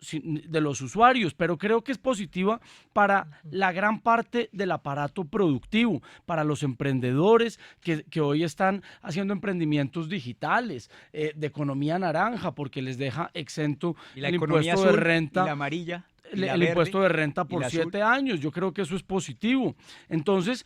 de los usuarios, pero creo que es positiva para la gran parte del aparato productivo, para los emprendedores que hoy están haciendo emprendimientos digitales, de economía naranja, porque les deja exento Y la el economía impuesto azul de renta. y la amarilla. el impuesto de renta por 7 años. Yo creo que eso es positivo. Entonces,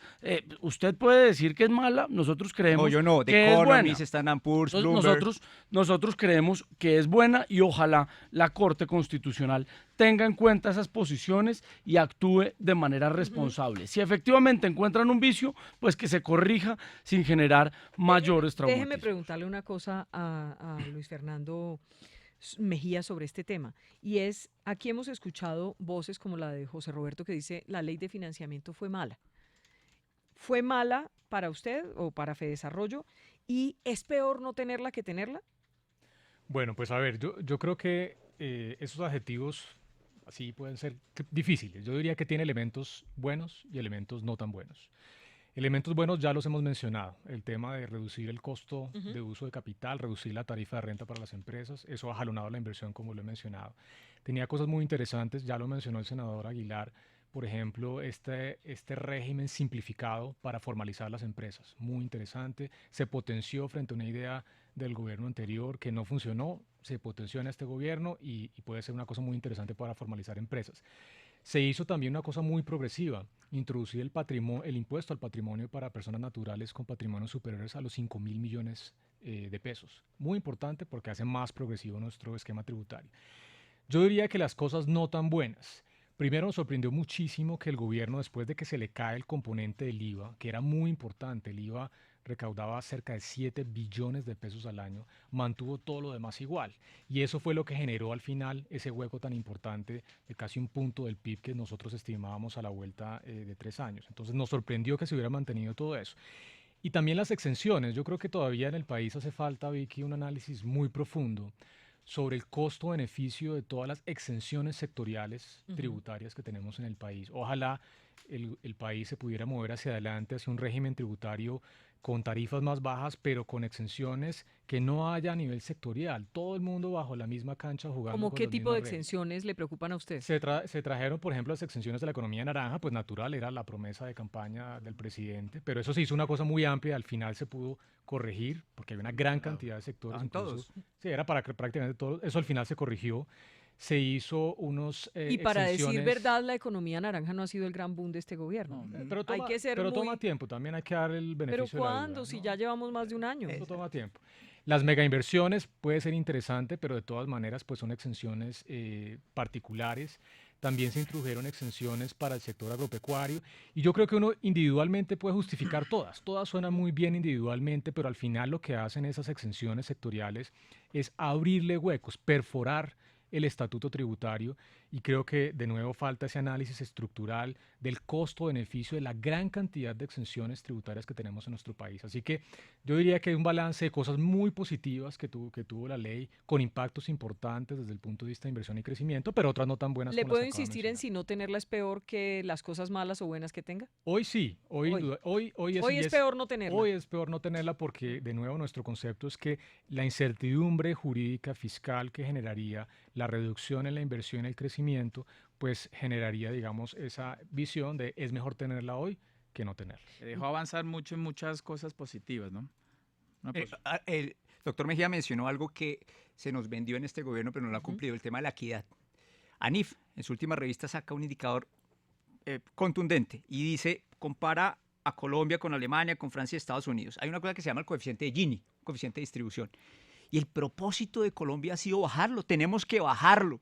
usted puede decir que es mala, nosotros creemos que es buena. Nosotros creemos que es buena y ojalá la Corte Constitucional tenga en cuenta esas posiciones y actúe de manera responsable. Si efectivamente encuentran un vicio, pues que se corrija sin generar mayores traumatismos. Déjeme preguntarle una cosa a Luis Fernando Mejía sobre este tema, y es, aquí hemos escuchado voces como la de José Roberto que dice la ley de financiamiento fue mala. ¿Fue mala para usted o para Fedesarrollo? ¿Y es peor no tenerla que tenerla? Bueno, pues a ver, yo creo que esos adjetivos así pueden ser difíciles. Yo diría que tiene elementos buenos y elementos no tan buenos. Elementos buenos ya los hemos mencionado, el tema de reducir el costo de uso de capital, reducir la tarifa de renta para las empresas, eso ha jalonado la inversión como lo he mencionado. Tenía cosas muy interesantes, ya lo mencionó el senador Aguilar, por ejemplo, este régimen simplificado para formalizar las empresas, muy interesante, se potenció frente a una idea del gobierno anterior que no funcionó, se potenció en este gobierno y puede ser una cosa muy interesante para formalizar empresas. Se hizo también una cosa muy progresiva, introducir el impuesto al patrimonio para personas naturales con patrimonios superiores a los 5.000 millones de pesos. Muy importante porque hace más progresivo nuestro esquema tributario. Yo diría que las cosas no tan buenas. Primero, nos sorprendió muchísimo que el gobierno, después de que se le cae el componente del IVA, que era muy importante, el IVA recaudaba cerca de 7 billones de pesos al año, mantuvo todo lo demás igual. Y eso fue lo que generó al final ese hueco tan importante de casi 1 punto del PIB que nosotros estimábamos a la vuelta de 3 años. Entonces nos sorprendió que se hubiera mantenido todo eso. Y también las exenciones. Yo creo que todavía en el país hace falta, Vicky, un análisis muy profundo sobre el costo-beneficio de todas las exenciones sectoriales tributarias que tenemos en el país. Ojalá el país se pudiera mover hacia adelante, hacia un régimen tributario con tarifas más bajas, pero con exenciones que no haya a nivel sectorial. Todo el mundo bajo la misma cancha jugando. ¿Cómo qué tipo de exenciones le preocupan a usted? Se trajeron, por ejemplo, las exenciones de la economía naranja, pues natural, era la promesa de campaña del presidente, pero eso se hizo una cosa muy amplia, al final se pudo corregir, porque había una gran cantidad de sectores. Todos. Sí, era para que prácticamente todos, eso al final se corrigió. Se hizo unos y para decir verdad, la economía naranja no ha sido el gran boom de este gobierno. Pero toma tiempo, también hay que dar el beneficio ¿Pero cuándo? De la duda, ¿no? Si ya llevamos más de un año. Eso toma tiempo. Las megainversiones puede ser interesante, pero de todas maneras pues son exenciones particulares. También se introdujeron exenciones para el sector agropecuario y yo creo que uno individualmente puede justificar todas. Todas suenan muy bien individualmente, pero al final lo que hacen esas exenciones sectoriales es abrirle huecos, perforar el estatuto tributario y creo que de nuevo falta ese análisis estructural del costo-beneficio de la gran cantidad de exenciones tributarias que tenemos en nuestro país. Así que yo diría que hay un balance de cosas muy positivas que tuvo la ley, con impactos importantes desde el punto de vista de inversión y crecimiento, pero otras no tan buenas. ¿Le puedo insistir en si no tenerla es peor que las cosas malas o buenas que tenga? Hoy sí, hoy es peor no tenerla. Hoy es peor no tenerla porque de nuevo nuestro concepto es que la incertidumbre jurídica fiscal que generaría la reducción en la inversión y el crecimiento, pues generaría, digamos, esa visión de es mejor tenerla hoy que no tenerla. Se dejó avanzar mucho en muchas cosas positivas, ¿no? El doctor Mejía mencionó algo que se nos vendió en este gobierno, pero no lo ha cumplido, el tema de la equidad. ANIF, en su última revista, saca un indicador contundente y dice, compara a Colombia con Alemania, con Francia y Estados Unidos. Hay una cosa que se llama el coeficiente de Gini, coeficiente de distribución. Y el propósito de Colombia ha sido bajarlo, tenemos que bajarlo.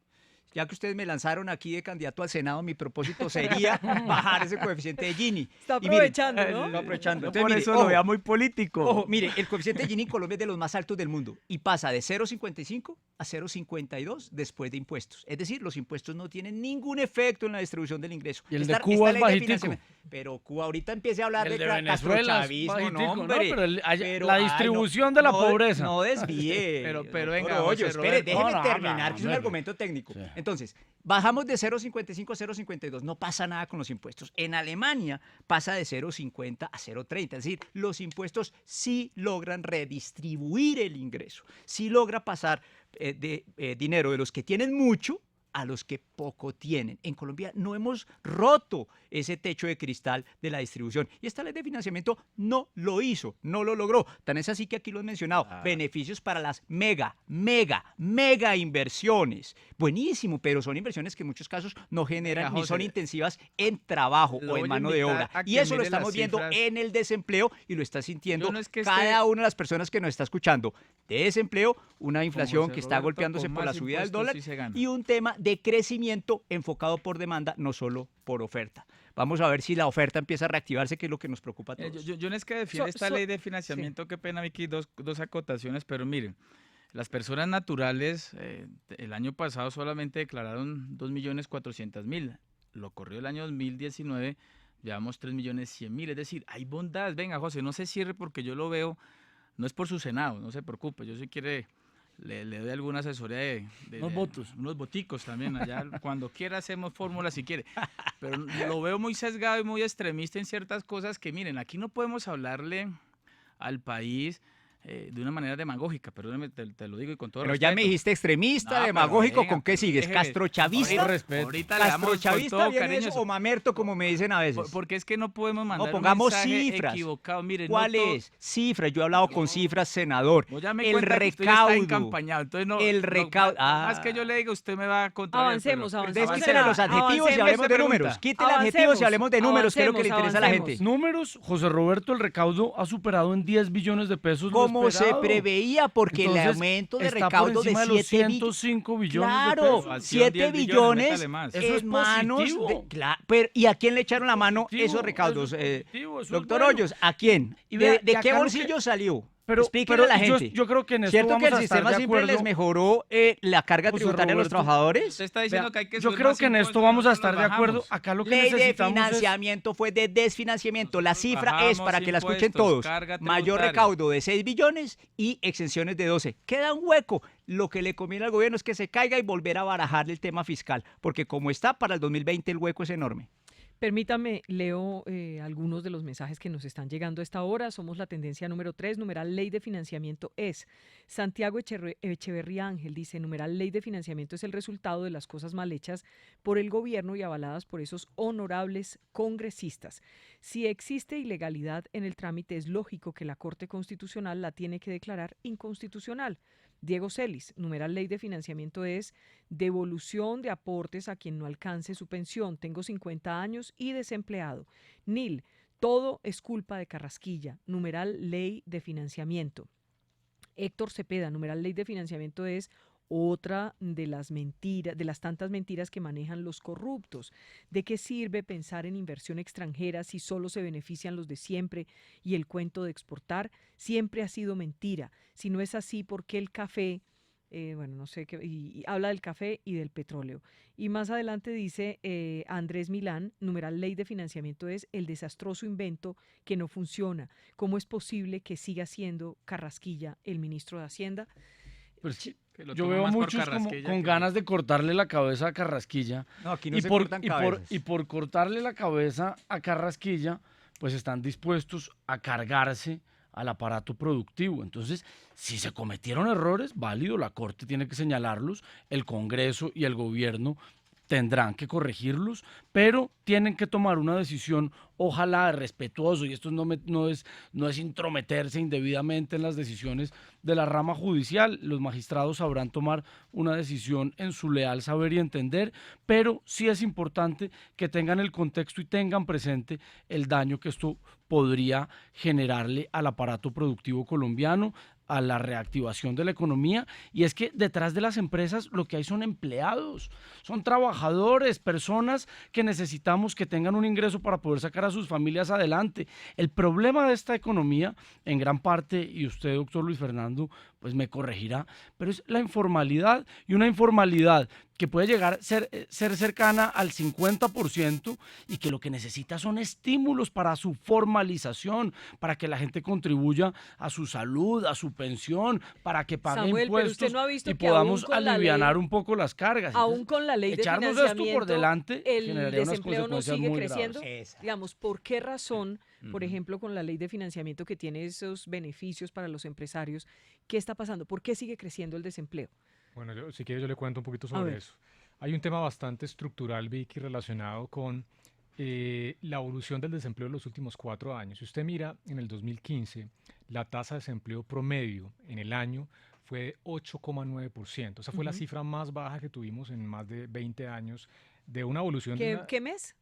Ya que ustedes me lanzaron aquí de candidato al Senado, mi propósito sería bajar ese coeficiente de Gini. Está aprovechando, ¿no? Está aprovechando. Entonces, por eso lo vea muy político. Ojo, mire, el coeficiente de Gini en Colombia es de los más altos del mundo y pasa de 0,55 a 0,52 después de impuestos. Es decir, los impuestos no tienen ningún efecto en la distribución del ingreso. Y el de Cuba es bajitico. Pero Cuba ahorita empiece a hablar el de Venezuela es castrochavismo, no, hombre. No, pero la distribución de la pobreza. No desvíe. pero venga, oye, espere, déjeme terminar, que es un no. argumento técnico. Sí. Entonces, bajamos de 0,55 a 0,52, no pasa nada con los impuestos. En Alemania pasa de 0,50 a 0,30, es decir, los impuestos sí logran redistribuir el ingreso, sí logra pasar dinero de los que tienen mucho a los que poco tienen. En Colombia no hemos roto ese techo de cristal de la distribución y esta ley de financiamiento no lo hizo, no lo logró. Tan es así que aquí lo han mencionado, beneficios para las mega inversiones. Buenísimo, pero son inversiones que en muchos casos no generan ni son intensivas en trabajo o en mano de obra. Y eso lo estamos viendo en el desempleo y lo está sintiendo cada una de las personas que nos está escuchando. De desempleo, una inflación que está golpeándose por la subida del dólar y un tema de crecimiento enfocado por demanda, no solo por oferta. Vamos a ver si la oferta empieza a reactivarse, que es lo que nos preocupa a todos. Yo no es que defienda esta ley de financiamiento, qué pena, Vicky, dos acotaciones, pero miren, las personas naturales el año pasado solamente declararon 2.400.000. Lo corrió el año 2019, llevamos 3.100.000. Es decir, hay bondades. Venga, José, no se cierre porque yo lo veo, no es por su Senado, no se preocupe, yo si quiere... Le doy alguna asesoría de unos votos. Unos boticos también, allá cuando quiera hacemos fórmulas si quiere, pero lo veo muy sesgado y muy extremista en ciertas cosas que miren, aquí no podemos hablarle al país de una manera demagógica, perdóname, te lo digo y con todo pero respeto. Ya me dijiste extremista, demagógico, ¿con qué sigues? ¿Castrochavista? Ahorita le damos con todo cariño. O mamerto, como me dicen a veces. Porque es que no podemos mandar pongamos un mensaje cifras. Equivocado. Miren, ¿Cuáles? Cifras, yo he hablado con cifras, senador. El recaudo. El recaudo. Más que yo le diga, usted me va a contar. Avancemos. Quítele los adjetivos y hablemos de números. Quítele adjetivos y hablemos de números, que es lo que le interesa a la gente. Números, José Roberto, el recaudo ha superado en 10 billones de pesos. Como se prevé. Porque entonces, el aumento de recaudo de 105 billones claro, de pesos. 7 billones en manos de, pero, ¿y a quién le echaron la mano esos recaudos? Doctor Hoyos, ¿a quién? ¿De qué bolsillo salió? Explíquenle a la gente. Yo creo que en esto ¿Cierto vamos que el sistema siempre les mejoró la carga tributaria a los trabajadores? Usted está diciendo que hay que yo creo que en esto vamos a estar de acuerdo. Acá lo que ley necesitamos de financiamiento fue de desfinanciamiento. La cifra es, para que la escuchen todos, mayor recaudo de 6 billones y exenciones de 12. Queda un hueco. Lo que le conviene al gobierno es que se caiga y volver a barajar el tema fiscal, porque como está para el 2020 el hueco es enorme. Permítame, leo algunos de los mensajes que nos están llegando a esta hora. Somos la tendencia número 3, numeral ley de financiamiento es. Santiago Echeverría Ángel dice, numeral ley de financiamiento es el resultado de las cosas mal hechas por el gobierno y avaladas por esos honorables congresistas. Si existe ilegalidad en el trámite, es lógico que la Corte Constitucional la tiene que declarar inconstitucional. Diego Celis, numeral ley de financiamiento es devolución de aportes a quien no alcance su pensión. Tengo 50 años y desempleado. Nil, todo es culpa de Carrasquilla. Numeral ley de financiamiento. Héctor Cepeda, numeral ley de financiamiento es otra de las mentiras, de las tantas mentiras que manejan los corruptos. ¿De qué sirve pensar en inversión extranjera si solo se benefician los de siempre y el cuento de exportar siempre ha sido mentira? Si no es así, ¿por qué el café? Bueno, no sé qué, y habla del café y del petróleo. Y más adelante dice Andrés Milán, numeral ley de financiamiento es el desastroso invento que no funciona. ¿Cómo es posible que siga siendo Carrasquilla el ministro de Hacienda? Pues yo veo muchos como con ganas de cortarle la cabeza a Carrasquilla. No, aquí no se cortan cabezas. Y por cortarle la cabeza a Carrasquilla, pues están dispuestos a cargarse al aparato productivo. Entonces, si se cometieron errores, válido, la Corte tiene que señalarlos, el Congreso y el Gobierno tendrán que corregirlos, pero tienen que tomar una decisión, ojalá respetuoso, y esto no es intrometerse indebidamente en las decisiones de la rama judicial. Los magistrados sabrán tomar una decisión en su leal saber y entender, pero sí es importante que tengan el contexto y tengan presente el daño que esto podría generarle al aparato productivo colombiano, a la reactivación de la economía, y es que detrás de las empresas lo que hay son empleados, son trabajadores, personas que necesitamos que tengan un ingreso para poder sacar a sus familias adelante. El problema de esta economía, en gran parte, y usted, doctor Luis Fernando, pues me corregirá, pero es la informalidad, y una informalidad que puede llegar a ser cercana al 50% y que lo que necesita son estímulos para su formalización, para que la gente contribuya a su salud, a su pensión, para que pague impuestos y podamos alivianar un poco las cargas. Aún con la ley de financiamiento, esto por delante, el desempleo no sigue creciendo. Digamos, ¿por qué razón, por ejemplo, con la ley de financiamiento que tiene esos beneficios para los empresarios, qué está pasando? ¿Por qué sigue creciendo el desempleo? Bueno, si quiere yo le cuento un poquito sobre eso. Hay un tema bastante estructural, Vicky, relacionado con la evolución del desempleo en los últimos 4 años. Si usted mira, en el 2015, la tasa de desempleo promedio en el año fue de 8,9%. Esa fue la cifra más baja que tuvimos en más de 20 años de una evolución. ¿Qué mes?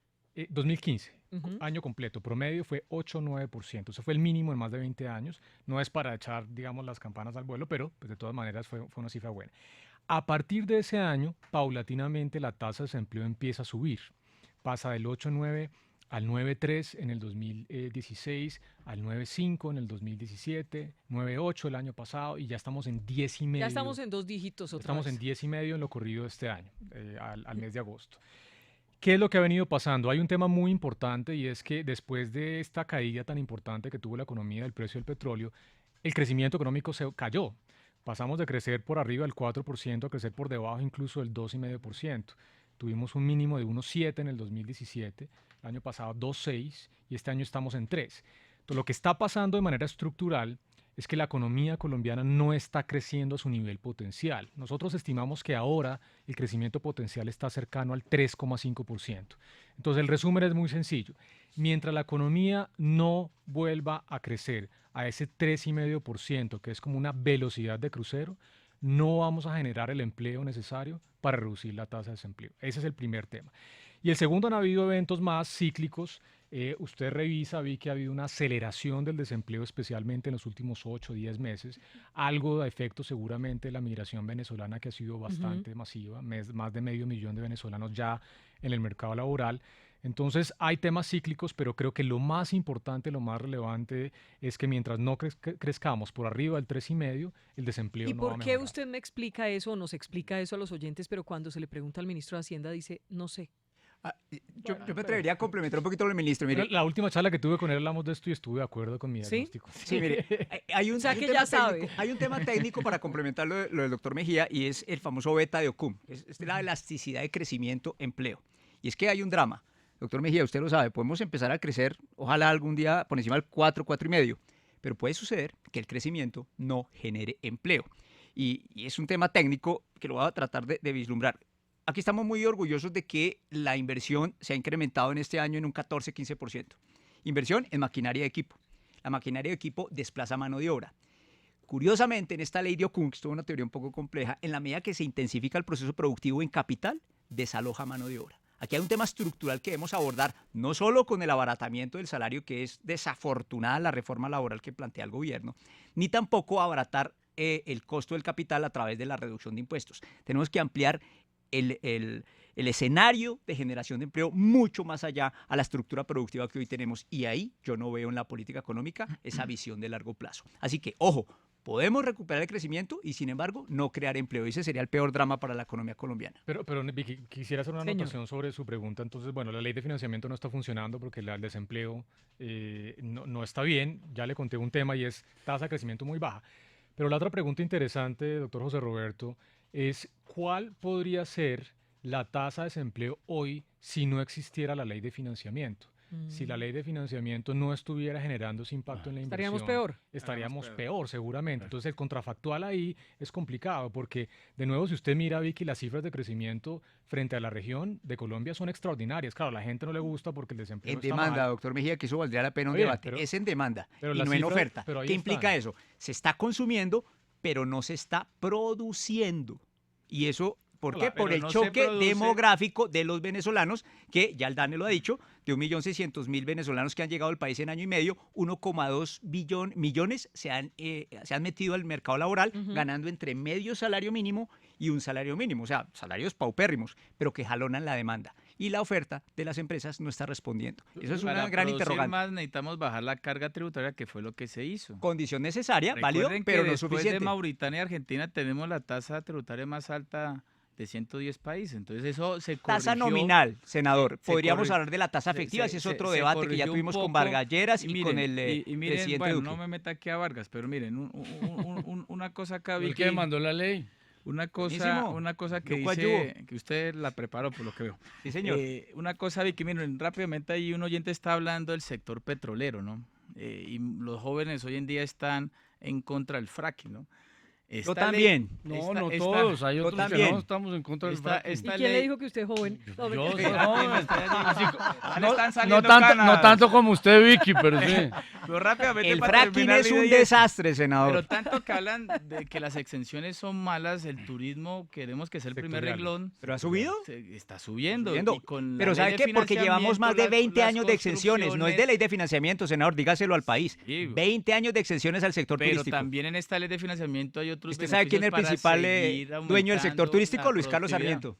2015, año completo, promedio fue 8,9%. Eso fue el mínimo en más de 20 años. No es para echar, digamos, las campanas al vuelo, pero pues, de todas maneras fue una cifra buena. A partir de ese año, paulatinamente la tasa de desempleo empieza a subir. Pasa del 8,9 al 9,3 en el 2016, al 9,5 en el 2017, 9,8 el año pasado y ya estamos en 10,5. Ya estamos en 2 dígitos otra Estamos vez. en 10,5 en lo corrido de este año, al mes de agosto. ¿Qué es lo que ha venido pasando? Hay un tema muy importante y es que después de esta caída tan importante que tuvo la economía del precio del petróleo, el crecimiento económico se cayó. Pasamos de crecer por arriba del 4% a crecer por debajo incluso del 2,5%. Tuvimos un mínimo de 1,7 en el 2017, el año pasado 2,6 y este año estamos en 3. Entonces, lo que está pasando de manera estructural es que la economía colombiana no está creciendo a su nivel potencial. Nosotros estimamos que ahora el crecimiento potencial está cercano al 3,5%. Entonces, el resumen es muy sencillo. Mientras la economía no vuelva a crecer a ese 3,5%, que es como una velocidad de crucero, no vamos a generar el empleo necesario para reducir la tasa de desempleo. Ese es el primer tema. Y el segundo, han habido eventos más cíclicos. Usted revisa, vi que ha habido una aceleración del desempleo, especialmente en los últimos 8 o 10 meses. Algo de efecto seguramente la migración venezolana, que ha sido bastante masiva, más de 500,000 de venezolanos ya en el mercado laboral. Entonces hay temas cíclicos, pero creo que lo más importante, lo más relevante es que mientras no crezcamos por arriba del 3,5, el desempleo ¿Y no va a por qué mejorar. usted me explica eso o nos explica eso a los oyentes, pero cuando se le pregunta al ministro de Hacienda dice, no sé? Yo me atrevería a complementar un poquito al ministro. Mire, La última charla que tuve con él hablamos de esto y estuve de acuerdo con mi diagnóstico. Sí, mire, hay un, O sea, hay un que tema ya sabe. técnico, hay un tema técnico para complementar lo del doctor Mejía y es el famoso beta de Ocum, es la elasticidad de crecimiento empleo. Y es que hay un drama. Doctor Mejía, usted lo sabe, podemos empezar a crecer, ojalá algún día por encima del 4, 4,5, pero puede suceder que el crecimiento no genere empleo. Y es un tema técnico que lo voy a tratar de vislumbrar. Aquí estamos muy orgullosos de que la inversión se ha incrementado en este año en un 14-15%. Inversión en maquinaria de equipo. La maquinaria de equipo desplaza mano de obra. Curiosamente, en esta ley de Ocum, que es una teoría un poco compleja, en la medida que se intensifica el proceso productivo en capital, desaloja mano de obra. Aquí hay un tema estructural que debemos abordar, no solo con el abaratamiento del salario, que es desafortunada la reforma laboral que plantea el gobierno, ni tampoco abaratar el costo del capital a través de la reducción de impuestos. Tenemos que ampliar el escenario de generación de empleo mucho más allá a la estructura productiva que hoy tenemos. Y ahí yo no veo en la política económica esa visión de largo plazo. Así que, ojo, podemos recuperar el crecimiento y, sin embargo, no crear empleo. Ese sería el peor drama para la economía colombiana. Pero Vicky, quisiera hacer una anotación sobre su pregunta. Entonces, bueno, la ley de financiamiento no está funcionando porque el desempleo no está bien. Ya le conté un tema y es tasa de crecimiento muy baja. Pero la otra pregunta interesante, doctor José Roberto, es ¿cuál podría ser la tasa de desempleo hoy si no existiera la ley de financiamiento? Si la ley de financiamiento no estuviera generando ese impacto en la inversión, ¿Estaríamos peor? Estaríamos peor, seguramente. Entonces el contrafactual ahí es complicado porque, de nuevo, si usted mira, Vicky, las cifras de crecimiento frente a la región de Colombia son extraordinarias. Claro, a la gente no le gusta porque el desempleo En está demanda, mal. doctor Mejía, que eso valdría la pena un Oye, debate. Es en demanda y pero no las en cifras- oferta. pero ahí ¿Qué implica están. eso? Se está consumiendo, pero no se está produciendo. Y eso, ¿por qué? Hola, Por pero el no se choque produce- demográfico de los venezolanos, que ya el DANE lo ha dicho, de 1.600.000 venezolanos que han llegado al país en año y medio, 1,2 millones se han metido al mercado laboral ganando entre medio salario mínimo y un salario mínimo, o sea, salarios paupérrimos, pero que jalonan la demanda. Y la oferta de las empresas no está respondiendo. Eso es Para una gran producir interrogante. más necesitamos bajar la carga tributaria, que fue lo que se hizo. Condición necesaria, válido, Recuerden pero que no después suficiente. de Mauritania y Argentina tenemos la tasa tributaria más alta de 110 países. Entonces eso se corrigió. Tasa nominal, senador. se Podríamos corri- hablar de la tasa se- efectiva, se- ese es se- otro se debate que ya corrigió un tuvimos con poco. Vargas Lleras y miren, con el miren, presidente bueno, Duque. no me meta aquí a Vargas, pero miren, una cosa acá ¿El vi que mandó la ley? Una Buenísimo. cosa que Yo dice, que usted la preparó por lo que veo. Sí, señor. Una cosa, Vicky, miren, rápidamente ahí un oyente está hablando del sector petrolero, ¿no? Y los jóvenes hoy en día están en contra del fracking, ¿no? Yo también. No, no todos. Hay otros que también. no estamos en contra del fracking. ¿Y quién le dijo que usted es joven? No, Yo soy mentira. joven. No No tanto como usted, Vicky, pero sí. Pero rápidamente El para fracking terminar es la un idea, desastre, senador. Pero tanto que hablan de que las exenciones son malas, el turismo queremos que sea el primer Sectoriales. renglón. ¿Pero ha subido? Está subiendo. Subiendo. Y con la Pero ley ¿sabe de qué? Porque llevamos más de financiamiento, 20 las años de exenciones. No es de ley de financiamiento, senador, dígaselo al país. Sí. 20 años de exenciones al sector Pero turístico. también en esta ley de financiamiento hay otros ¿Usted sabe quién es el beneficios principal para seguir dueño del sector aumentando turístico? la Luis Carlos productividad. Sarmiento.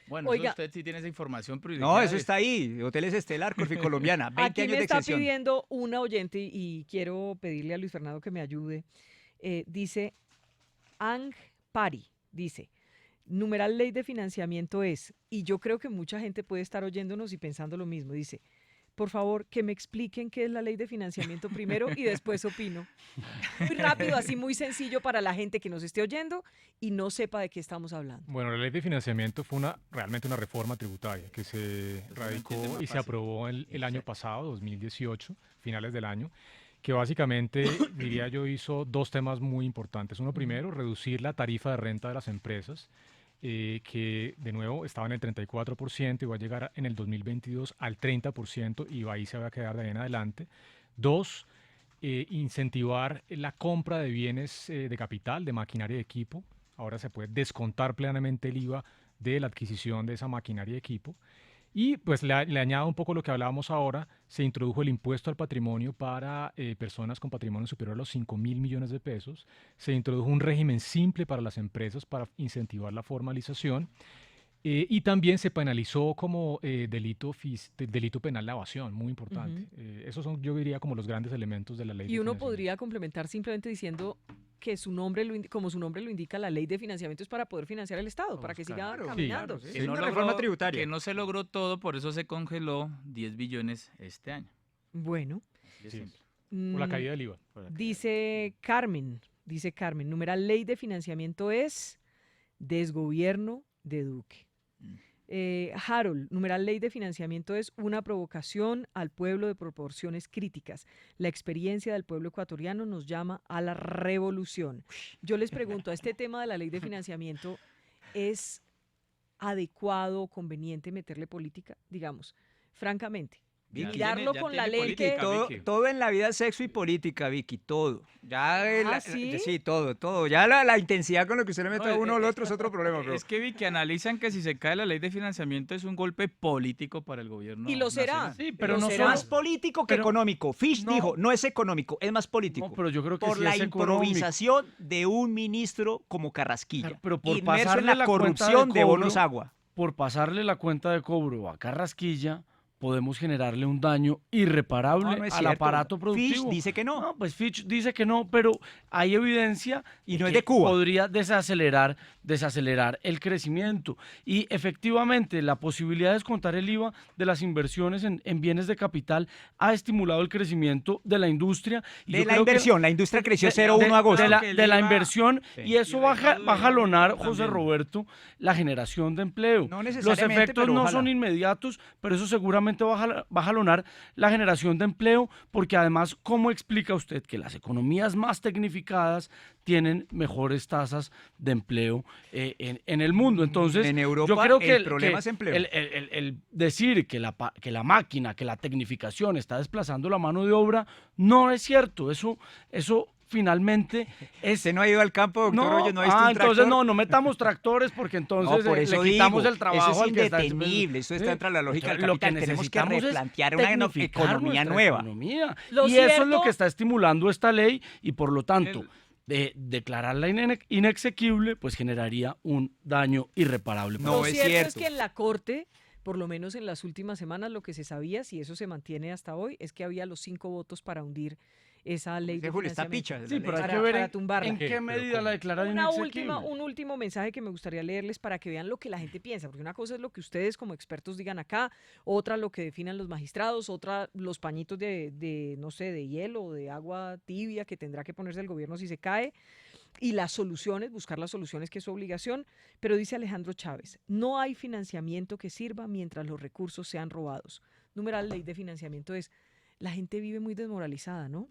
Bueno, Oiga. usted sí tiene esa información No, privilegiada. eso está ahí. Hoteles Estelar, Corfi Colombiana. 20 Aquí años me de está exención. pidiendo una oyente y quiero pedirle a Luis Fernando que me ayude. Dice Ang Pari, dice, numeral ley de financiamiento es, y yo creo que mucha gente puede estar oyéndonos y pensando lo mismo, dice, por favor, que me expliquen qué es la ley de financiamiento primero y después opino. Muy rápido, así muy sencillo para la gente que nos esté oyendo y no sepa de qué estamos hablando. Bueno, la ley de financiamiento fue realmente una reforma tributaria que se radicó y se aprobó el año pasado, 2018, finales del año, que básicamente, diría yo, hizo dos temas muy importantes. Uno primero, reducir la tarifa de renta de las empresas, que de nuevo estaba en el 34% y va a llegar en el 2022 al 30% y ahí se va a quedar de ahí en adelante. Dos, incentivar la compra de bienes de capital, de maquinaria y equipo. Ahora se puede descontar plenamente el IVA de la adquisición de esa maquinaria y equipo. Y pues le añado un poco lo que hablábamos ahora, se introdujo el impuesto al patrimonio para personas con patrimonio superior a los 5.000 millones de pesos, se introdujo un régimen simple para las empresas para incentivar la formalización y también se penalizó como delito penal la evasión, muy importante. Esos son, yo diría, como los grandes elementos de la ley. Y uno podría complementar simplemente diciendo que su nombre como su nombre lo indica, la ley de financiamiento es para poder financiar el Estado, para que siga caminando. Que no una reforma tributaria. Que no se logró todo, por eso se congeló 10 billones este año. Bueno. Por la caída del IVA. Dice Carmen, numeral ley de financiamiento es desgobierno de Duque. Harold, numeral ley de financiamiento es una provocación al pueblo de proporciones críticas. La experiencia del pueblo ecuatoriano nos llama a la revolución. Yo les pregunto, ¿a este tema de la ley de financiamiento es adecuado, conveniente meterle política? Digamos, francamente. Vicky, mirarlo ya con tiene la ley política, que... Vicky. Todo en la vida es sexo y política, Vicky, todo. Ya ¿sí? Sí, todo. Ya la intensidad con lo que usted le mete a uno o al otro es otro problema. Pero... Es que vi que analizan que si se cae la ley de financiamiento es un golpe político para el gobierno. Y lo será. nacional. Sí, pero no es solo... más político que económico. Fish dijo, no es económico, es más político. No, pero yo creo que por sí la es económico. improvisación de un ministro como Carrasquilla. Claro, pero por inmerso en pasarle la la cuenta corrupción de cobro, bonos agua. Por pasarle la cuenta de cobro a Carrasquilla, podemos generarle un daño irreparable No es al cierto. aparato productivo. Fitch dice que no. No, pues Fitch dice que no, pero hay evidencia Y no es que de Cuba. podría desacelerar el crecimiento. Y efectivamente, la posibilidad de descontar el IVA de las inversiones en bienes de capital ha estimulado el crecimiento de la industria. Y De yo la creo que- inversión, la industria creció 0,1 a agosto. de la inversión, Sí. y eso va a jalonar, José Roberto, la generación de empleo. No Los necesariamente, efectos pero no ojalá. son inmediatos, pero eso seguramente va a jalonar la generación de empleo, porque además, ¿cómo explica usted que las economías más tecnificadas tienen mejores tasas de empleo en el mundo? Entonces, En Europa, yo creo que el problema es empleo. el decir que la máquina, que la tecnificación está desplazando la mano de obra, no es cierto. Eso finalmente es... ¿Usted no ha ido al campo, doctor Hoyos? ¿No ha visto un entonces tractor? no metamos tractores porque entonces No, por eso le quitamos digo, el trabajo eso es al que está... indetenible, eso está dentro de la lógica del Lo que capital. Tenemos que necesitamos es replantear una tecnificar economía nuestra nueva. economía. Lo Y eso es cierto- lo que está estimulando esta ley y por lo tanto, de declararla inexequible, pues generaría un daño irreparable. No, Lo es cierto cierto. es que en la Corte, por lo menos en las últimas semanas, lo que se sabía, si eso se mantiene hasta hoy, es que había los 5 votos para hundir esa ley de Julio, está financiamiento. picha. Sí, pero hay para- que ver para tumbarla. en qué medida la declaran inexequible. Un último mensaje que me gustaría leerles para que vean lo que la gente piensa, porque una cosa es lo que ustedes como expertos digan acá, otra lo que definan los magistrados, otra los pañitos no sé, de hielo o de agua tibia que tendrá que ponerse el gobierno si se cae, y las soluciones, buscar las soluciones que es su obligación, pero dice Alejandro Chávez, no hay financiamiento que sirva mientras los recursos sean robados. Numeral ley de financiamiento es, la gente vive muy desmoralizada, ¿no?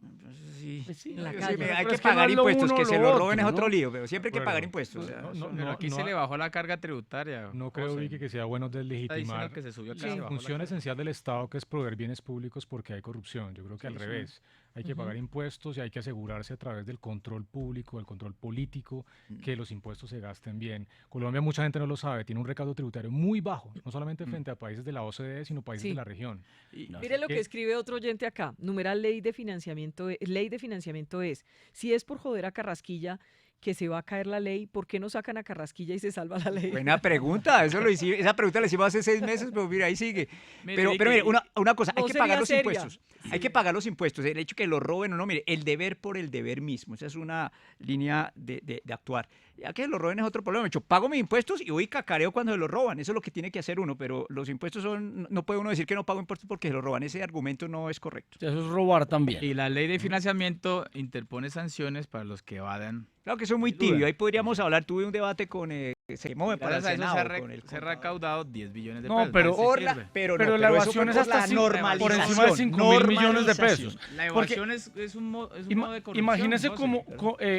Sí, en la sí, calle. hay Pero que es que no pagar es lo impuestos, uno que o se lo lo roben es otro, otro ¿no? lío, pero siempre hay que Bueno, pagar impuestos. o sea, Pero aquí se le bajó la carga tributaria. No creo, José. Vicky, que sea bueno Está diciendo deslegitimar que se subió acá, la se bajó la función carga. esencial del Estado, que es proveer bienes públicos porque hay corrupción. Yo creo que al Sí, sí. revés. Hay que pagar impuestos y hay que asegurarse a través del control público, del control político, que los impuestos se gasten bien. Colombia, mucha gente no lo sabe, tiene un recaudo tributario muy bajo, no solamente frente a países de la OCDE, sino países Sí. de la región. Mire lo que escribe otro oyente acá. Numeral ley de financiamiento es, si es por joder a Carrasquilla que se va a caer la ley, ¿por qué no sacan a Carrasquilla y se salva la ley? Buena pregunta, esa pregunta la hicimos hace 6 meses, pero mira, ahí sigue. Mire, Pero Vicky, mire, una cosa, hay no que sería pagar los seria. impuestos. Hay que pagar los impuestos. El hecho que lo roben o no, mire, el deber por el deber mismo. Esa es una línea de actuar. Ya que lo roben es otro problema. Yo pago mis impuestos y voy y cacareo cuando se los roban. Eso es lo que tiene que hacer uno, pero los impuestos no puede uno decir que no pago impuestos porque se los roban. Ese argumento no es correcto. Eso es robar también. Y la ley de financiamiento interpone sanciones para los que evadan. Claro que eso es muy tibio. Ahí podríamos hablar. Tuve un debate con se quemó para el Gracias a eso Senado, con el se ha recaudado 10 billones de No, pesos. pero- Así sirve. pero la eso evasión fue es por hasta la por encima de 5.000 millones de pesos. La Porque evasión es un modo de corrupción. imagínese José. como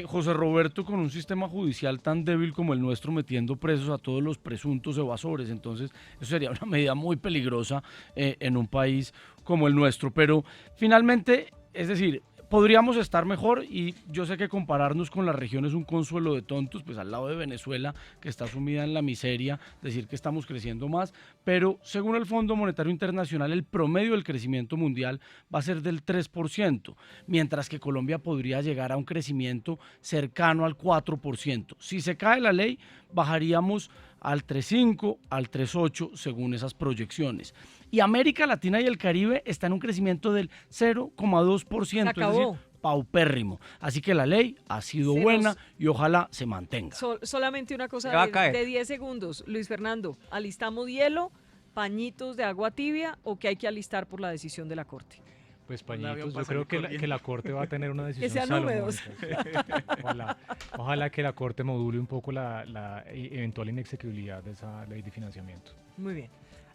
José Roberto con un sistema judicial tan débil como el nuestro metiendo presos a todos los presuntos evasores. Entonces, eso sería una medida muy peligrosa en un país como el nuestro. Pero finalmente, es decir, podríamos estar mejor y yo sé que compararnos con la región es un consuelo de tontos, pues al lado de Venezuela, que está sumida en la miseria, decir que estamos creciendo más, pero según el Fondo Monetario Internacional, el promedio del crecimiento mundial va a ser del 3%, mientras que Colombia podría llegar a un crecimiento cercano al 4%. Si se cae la ley, bajaríamos al 3.5, al 3.8, según esas proyecciones. Y América Latina y el Caribe está en un crecimiento del 0,2%, es decir, paupérrimo. Así que la ley ha sido buena y ojalá se mantenga. Solamente una cosa Se va a caer. de 10 segundos. Luis Fernando, ¿alistamos hielo, pañitos de agua tibia o que hay que alistar por la decisión de la Corte? Pues avión pañitos, yo pasa creo que corriendo. la Corte va a tener una decisión sean húmedos. salomónica. Ojalá que la Corte module un poco la eventual inexequibilidad de esa ley de financiamiento. Muy bien.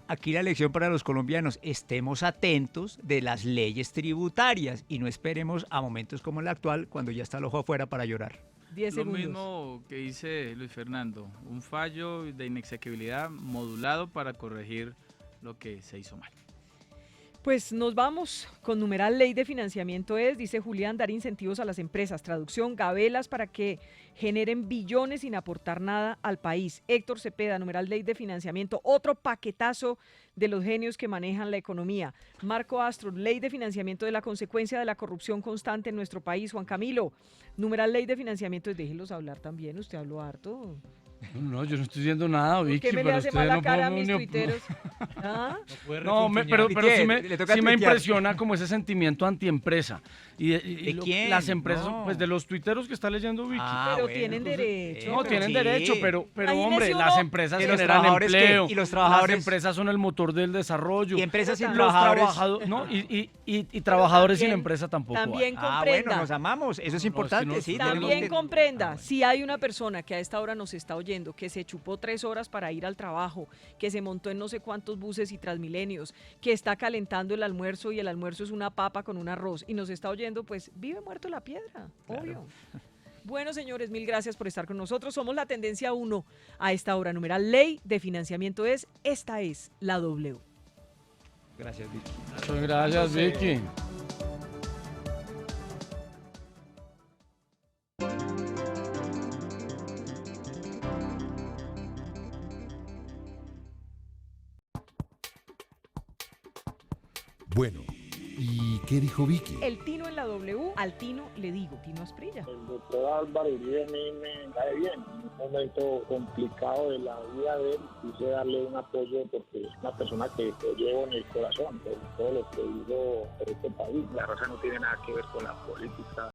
Aquí la lección para los colombianos, estemos atentos de las leyes tributarias y no esperemos a momentos como el actual cuando ya está el ojo afuera para llorar. 10 Lo segundos. mismo que dice Luis Fernando, un fallo de inexequibilidad modulado para corregir lo que se hizo mal. Pues nos vamos con numeral ley de financiamiento dice Julián, dar incentivos a las empresas, traducción, gabelas para que generen billones sin aportar nada al país. Héctor Cepeda, numeral ley de financiamiento, otro paquetazo de los genios que manejan la economía. Marco Astro, ley de financiamiento de la consecuencia de la corrupción constante en nuestro país. Juan Camilo, numeral ley de financiamiento, déjenlos hablar también, usted habló harto. No, yo no estoy diciendo nada, ¿Por Vicky, qué me le pero hace ustedes mala no cara a pueden mis ni tuiteros? ¿Ah? No, pero sí Le toca me tuitear. impresiona como ese sentimiento antiempresa. ¿De quién? Las empresas, No. pues de los tuiteros que está leyendo Vicky. Pero tienen derecho. No, tienen sí. derecho, pero Imagínese hombre, uno- las empresas ¿Y los generan trabajadores qué? empleo. ¿Y los trabajadores? Las empresas son el motor del desarrollo. Y empresas sin Los trabajadores. no, y trabajadores sin también- empresa tampoco hay. También Ah, comprenda. bueno, nos amamos, eso es importante, no, sí. También tenemos que- comprenda, si hay una persona que a esta hora nos está oyendo, que se chupó 3 horas para ir al trabajo, que se montó en no sé cuántos buses y transmilenios, que está calentando el almuerzo y el almuerzo es una papa con un arroz y nos está oyendo, pues vive muerto la piedra, obvio. Bueno, señores, mil gracias por estar con nosotros. Somos la Tendencia 1 a esta hora. Numeral ley de financiamiento esta es la W. Gracias, Vicky. Muchas gracias, Vicky. Bueno, ¿y qué dijo Vicky? El Tino en la W, al Tino le digo, Tino Asprilla. El doctor Álvaro Uribe a mí me cae bien. En un momento complicado de la vida de él, quise darle un apoyo porque es una persona que lo llevo en el corazón por todo lo que hizo por este país. La raza no tiene nada que ver con la política.